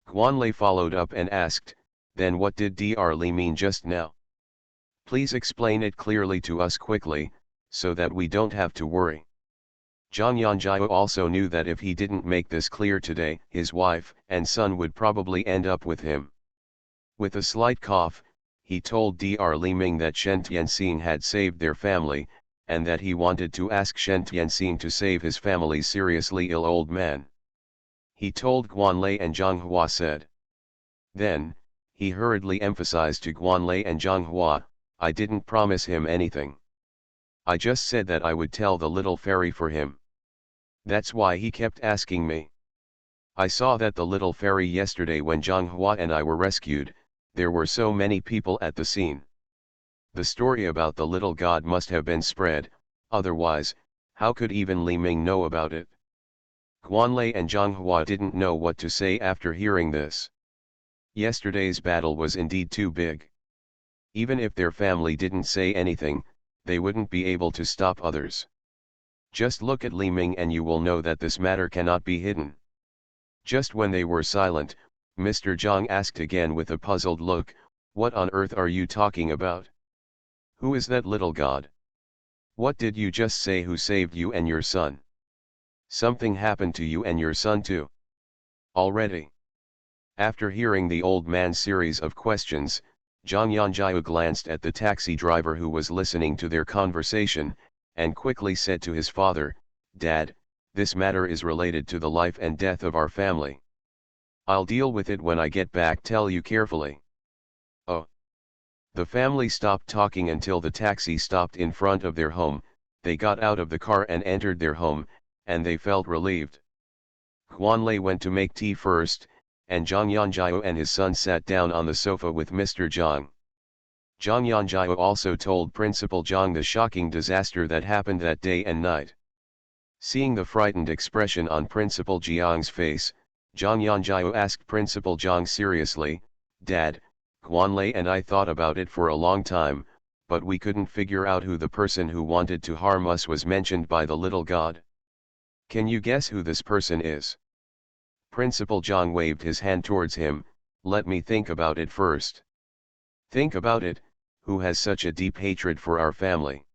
Guanlei followed up and asked, "Then what did Dr. Li mean just now? Please explain it clearly to us quickly, so that we don't have to worry." Zhang Yanjiao also knew that if he didn't make this clear today, his wife and son would probably end up with him. With a slight cough, he told Dr. Li Ming that Shen Tianxing had saved their family, and that he wanted to ask Shen Tianxing to save his family's seriously ill old man. He told Guanlei and Zhang Hua said. Then, he hurriedly emphasized to Guanlei and Zhang Hua, "I didn't promise him anything. I just said that I would tell the little fairy for him. That's why he kept asking me. I saw that the little fairy yesterday when Zhang Hua and I were rescued, there were so many people at the scene. The story about the little god must have been spread, otherwise, how could even Li Ming know about it?" Guanlei and Zhang Hua didn't know what to say after hearing this. Yesterday's battle was indeed too big. Even if their family didn't say anything, they wouldn't be able to stop others. Just look at Li Ming and you will know that this matter cannot be hidden. Just when they were silent, Mr. Zhang asked again with a puzzled look, "What on earth are you talking about? Who is that little god? What did you just say? Who saved you and your son? Something happened to you and your son too? Already?" After hearing the old man's series of questions, Zhang Yanjiao glanced at the taxi driver who was listening to their conversation, and quickly said to his father, "Dad, this matter is related to the life and death of our family. I'll deal with it when I get back. Tell you carefully." "Oh." The family stopped talking until the taxi stopped in front of their home. They got out of the car and entered their home, and they felt relieved. Guanlei went to make tea first, and Zhang Yanjiao and his son sat down on the sofa with Mr. Zhang. Zhang Yanjiao also told Principal Zhang the shocking disaster that happened that day and night. Seeing the frightened expression on Principal Jiang's face, Zhang Yanjiao asked Principal Zhang seriously, "Dad, Guanlei and I thought about it for a long time, but we couldn't figure out who the person who wanted to harm us was mentioned by the little god. Can you guess who this person is? Principal Zhang waved his hand towards him. Let me think about it first. Think about it, who has such a deep hatred for our family?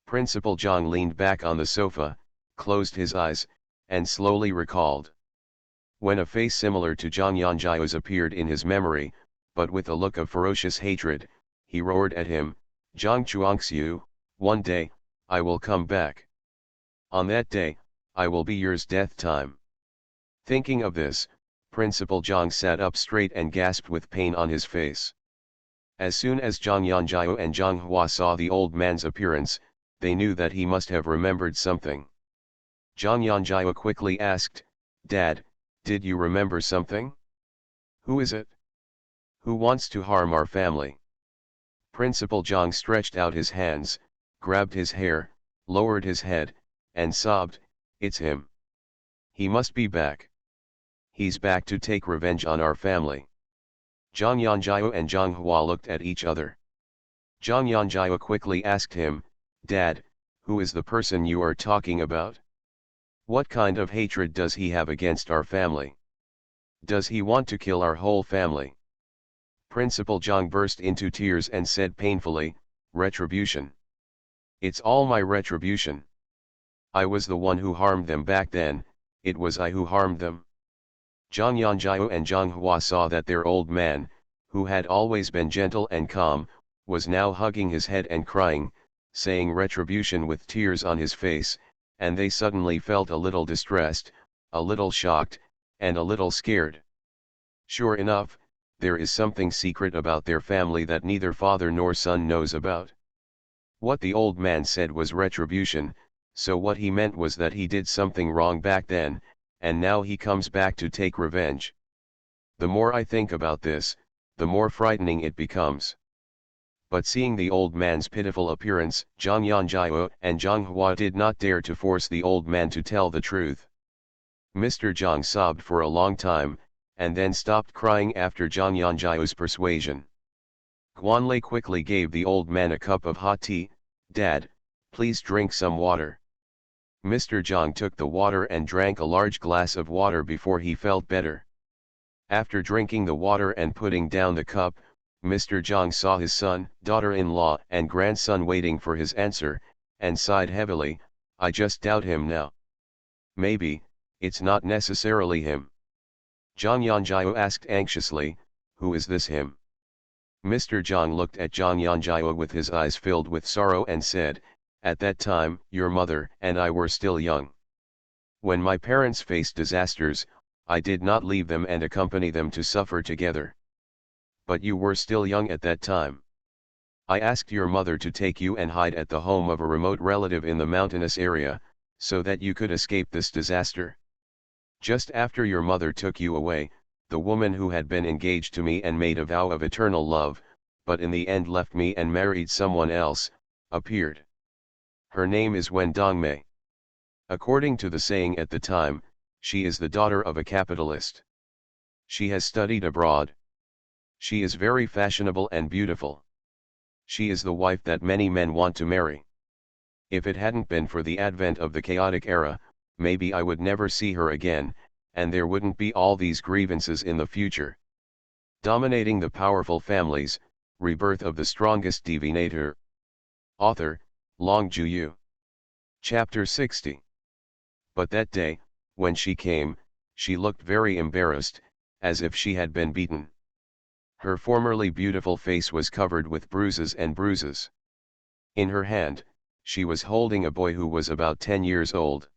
Principal Zhang leaned back on the sofa, closed his eyes, and slowly recalled. When a face similar to Zhang Yanjiao's appeared in his memory, but with a look of ferocious hatred, he roared at him, Zhang Chuangxiu, one day, I will come back. On that day, I will be yours death time. Thinking of this, Principal Zhang sat up straight and gasped with pain on his face. As soon as Zhang Yanjiao and Zhang Hua saw the old man's appearance, they knew that he must have remembered something. Zhang Yanjiao quickly asked, Dad, did you remember something? Who is it? Who wants to harm our family? Principal Zhang stretched out his hands, grabbed his hair, lowered his head, and sobbed, It's him. He must be back. He's back to take revenge on our family. Zhang Yanjiao and Zhang Hua looked at each other. Zhang Yanjiao quickly asked him, Dad, who is the person you are talking about? What kind of hatred does he have against our family? Does he want to kill our whole family? Principal Zhang burst into tears and said painfully, Retribution. It's all my retribution. I was the one who harmed them back then, it was I who harmed them. Zhang Yanjiao and Zhang Hua saw that their old man, who had always been gentle and calm, was now hugging his head and crying, saying retribution with tears on his face, and they suddenly felt a little distressed, a little shocked, and a little scared. Sure enough, there is something secret about their family that neither father nor son knows about. What the old man said was retribution, so what he meant was that he did something wrong back then, and now he comes back to take revenge. The more I think about this, the more frightening it becomes. But seeing the old man's pitiful appearance, Zhang Yanjiao and Zhang Hua did not dare to force the old man to tell the truth. Mr. Zhang sobbed for a long time, and then stopped crying after Zhang Yanjiao's persuasion. Guanlei quickly gave the old man a cup of hot tea. Dad, please drink some water. Mr. Zhang took the water and drank a large glass of water before he felt better. After drinking the water and putting down the cup, Mr. Zhang saw his son, daughter-in-law and grandson waiting for his answer, and sighed heavily, I just doubt him now. Maybe, it's not necessarily him. Zhang Yanjiao asked anxiously, who is this him? Mr. Zhang looked at Zhang Yanjiao with his eyes filled with sorrow and said, at that time, your mother and I were still young. When my parents faced disasters, I did not leave them and accompany them to suffer together. But you were still young at that time. I asked your mother to take you and hide at the home of a remote relative in the mountainous area, so that you could escape this disaster. Just after your mother took you away, the woman who had been engaged to me and made a vow of eternal love, but in the end left me and married someone else, appeared. Her name is Wen Dongmei. According to the saying at the time, she is the daughter of a capitalist. She has studied abroad. She is very fashionable and beautiful. She is the wife that many men want to marry. If it hadn't been for the advent of the chaotic era, maybe I would never see her again, and there wouldn't be all these grievances in the future. Dominating the Powerful Families, Rebirth of the Strongest Divinator. Author, Long Juyu. Chapter 60. But that day, when she came, she looked very embarrassed, as if she had been beaten. Her formerly beautiful face was covered with bruises and bruises. In her hand, she was holding a boy who was about 10 years old.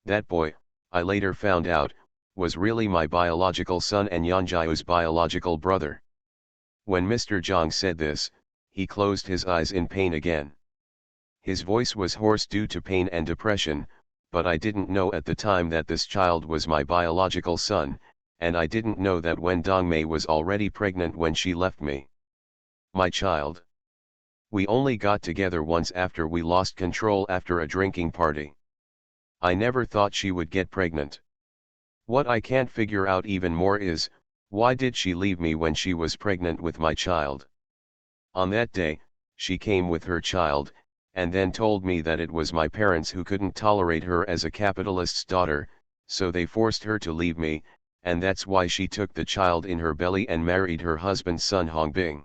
That boy, I later found out, was really my biological son and Yanjiao's biological brother. When Mr. Zhang said this, he closed his eyes in pain again. His voice was hoarse due to pain and depression, but I didn't know at the time that this child was my biological son, and I didn't know that Wen Dongmei was already pregnant when she left me. My child. We only got together once after we lost control after a drinking party. I never thought she would get pregnant. What I can't figure out even more is, why did she leave me when she was pregnant with my child? On that day, she came with her child, and then told me that it was my parents who couldn't tolerate her as a capitalist's daughter, so they forced her to leave me, and that's why she took the child in her belly and married her husband Sun Hongbing.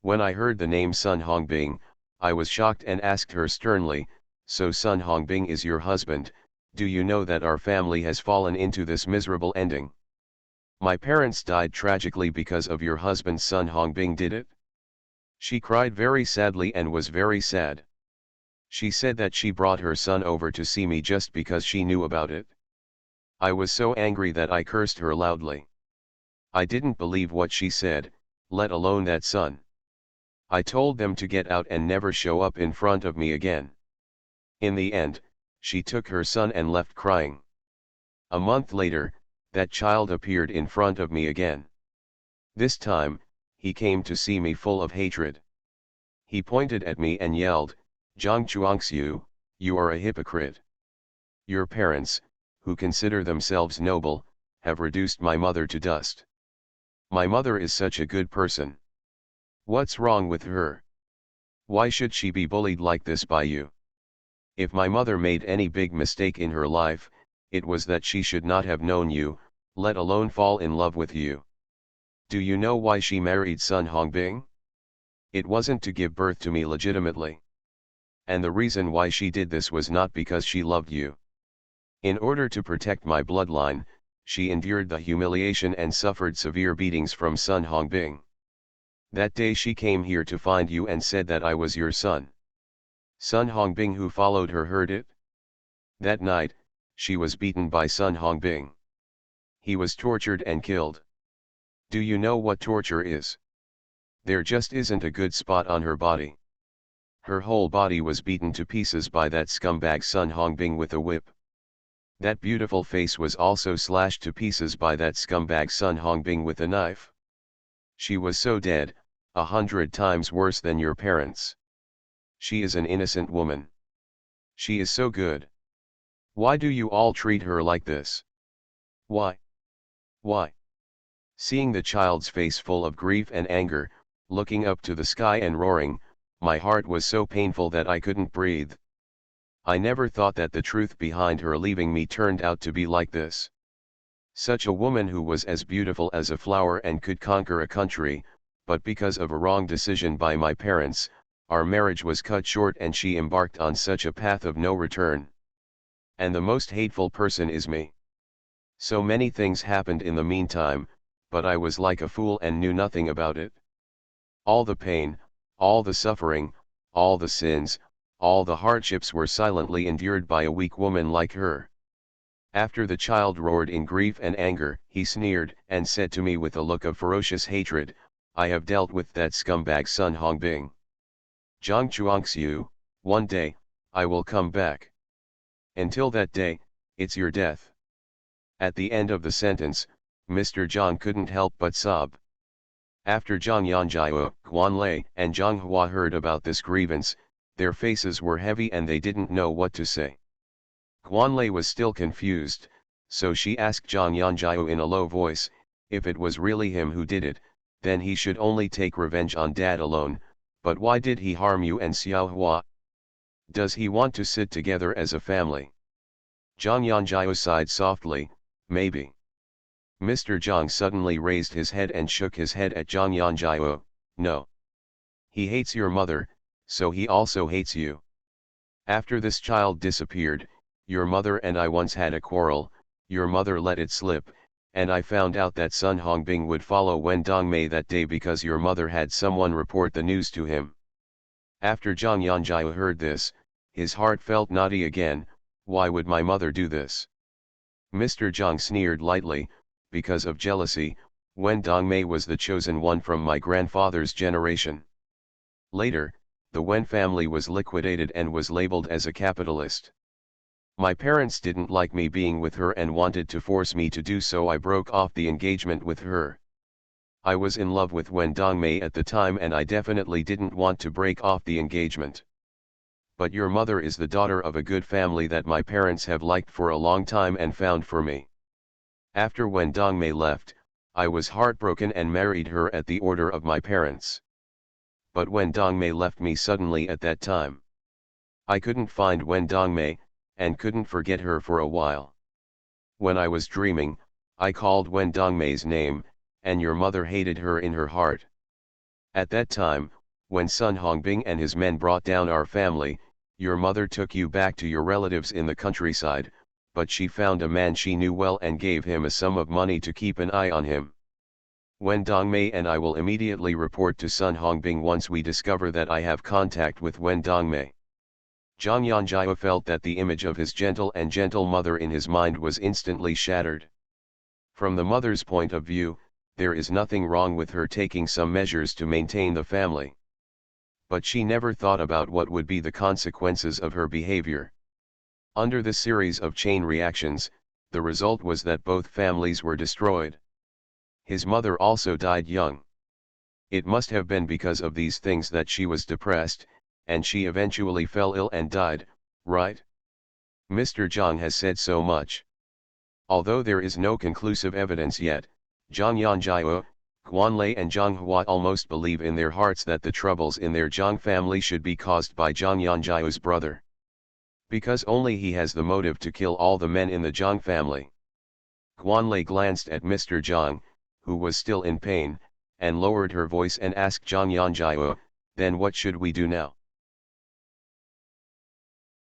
When I heard the name Sun Hongbing, I was shocked and asked her sternly, "So Sun Hongbing is your husband? Do you know that our family has fallen into this miserable ending? My parents died tragically because of your husband Sun Hongbing, did it?" She cried very sadly and was very sad. She said that she brought her son over to see me just because she knew about it. I was so angry that I cursed her loudly. I didn't believe what she said, let alone that son. I told them to get out and never show up in front of me again. In the end, she took her son and left crying. A month later, that child appeared in front of me again. This time, he came to see me full of hatred. He pointed at me and yelled, "Zhang Chuangxiu, you are a hypocrite. Your parents, who consider themselves noble, have reduced my mother to dust. My mother is such a good person. What's wrong with her? Why should she be bullied like this by you? If my mother made any big mistake in her life, it was that she should not have known you, let alone fall in love with you. Do you know why she married Sun Hongbing? It wasn't to give birth to me legitimately. And the reason why she did this was not because she loved you. In order to protect my bloodline, she endured the humiliation and suffered severe beatings from Sun Hongbing. That day she came here to find you and said that I was your son. Sun Hongbing, who followed her, heard it. That night, she was beaten by Sun Hongbing. He was tortured and killed. Do you know what torture is? There just isn't a good spot on her body. Her whole body was beaten to pieces by that scumbag Sun Hongbing with a whip. That beautiful face was also slashed to pieces by that scumbag Sun Hongbing with a knife. She was so dead, 100 times worse than your parents. She is an innocent woman. She is so good. Why do you all treat her like this? Why? Why? Seeing the child's face full of grief and anger, looking up to the sky and roaring, my heart was so painful that I couldn't breathe. I never thought that the truth behind her leaving me turned out to be like this. Such a woman who was as beautiful as a flower and could conquer a country, but because of a wrong decision by my parents, our marriage was cut short and she embarked on such a path of no return. And the most hateful person is me. So many things happened in the meantime, but I was like a fool and knew nothing about it. All the pain, all the suffering, all the sins, all the hardships were silently endured by a weak woman like her. After the child roared in grief and anger, he sneered and said to me with a look of ferocious hatred, "I have dealt with that scumbag Sun Hongbing. Zhang Chuangxiu, one day, I will come back. Until that day, it's your death." At the end of the sentence, Mr. Zhang couldn't help but sob. After Zhang Yanjiao, Guanlei, and Zhang Hua heard about this grievance, their faces were heavy and they didn't know what to say. Guanlei was still confused, so she asked Zhang Yanjiao in a low voice, if it was really him who did it, then he should only take revenge on Dad alone, but why did he harm you and Xiao Hua? Does he want to sit together as a family? Zhang Yanjiao sighed softly, maybe. Mr. Zhang suddenly raised his head and shook his head at Zhang Yanjiao, no. He hates your mother, so he also hates you. After this child disappeared, your mother and I once had a quarrel, your mother let it slip, and I found out that Sun Hongbing would follow Wen Dongmei that day because your mother had someone report the news to him. After Zhang Yanjiao heard this, his heart felt naughty again, why would my mother do this? Mr. Zhang sneered lightly, because of jealousy, Wen Dongmei was the chosen one from my grandfather's generation. Later, the Wen family was liquidated and was labeled as a capitalist. My parents didn't like me being with her and wanted to force me to do so. I broke off the engagement with her. I was in love with Wen Dongmei at the time and I definitely didn't want to break off the engagement. But your mother is the daughter of a good family that my parents have liked for a long time and found for me. After Wen Dongmei left, I was heartbroken and married her at the order of my parents. But Wen Dongmei left me suddenly at that time. I couldn't find Wen Dongmei, and couldn't forget her for a while. When I was dreaming, I called Wen Dongmei's name, and your mother hated her in her heart. At that time, when Sun Hongbing and his men brought down our family, your mother took you back to your relatives in the countryside, but she found a man she knew well and gave him a sum of money to keep an eye on him. Wen Dongmei and I will immediately report to Sun Hongbing once we discover that I have contact with Wen Dongmei. Zhang Yanjiao felt that the image of his gentle mother in his mind was instantly shattered. From the mother's point of view, there is nothing wrong with her taking some measures to maintain the family. But she never thought about what would be the consequences of her behavior. Under the series of chain reactions, the result was that both families were destroyed. His mother also died young. It must have been because of these things that she was depressed, and she eventually fell ill and died, right? Mr. Zhang has said so much. Although there is no conclusive evidence yet, Zhang Yanjiao, Guanlei and Zhang Hua almost believe in their hearts that the troubles in their Zhang family should be caused by Zhang Yanjiao's brother. Because only he has the motive to kill all the men in the Zhang family. Guanlei glanced at Mr. Zhang, who was still in pain, and lowered her voice and asked Zhang Yanjiao, then what should we do now?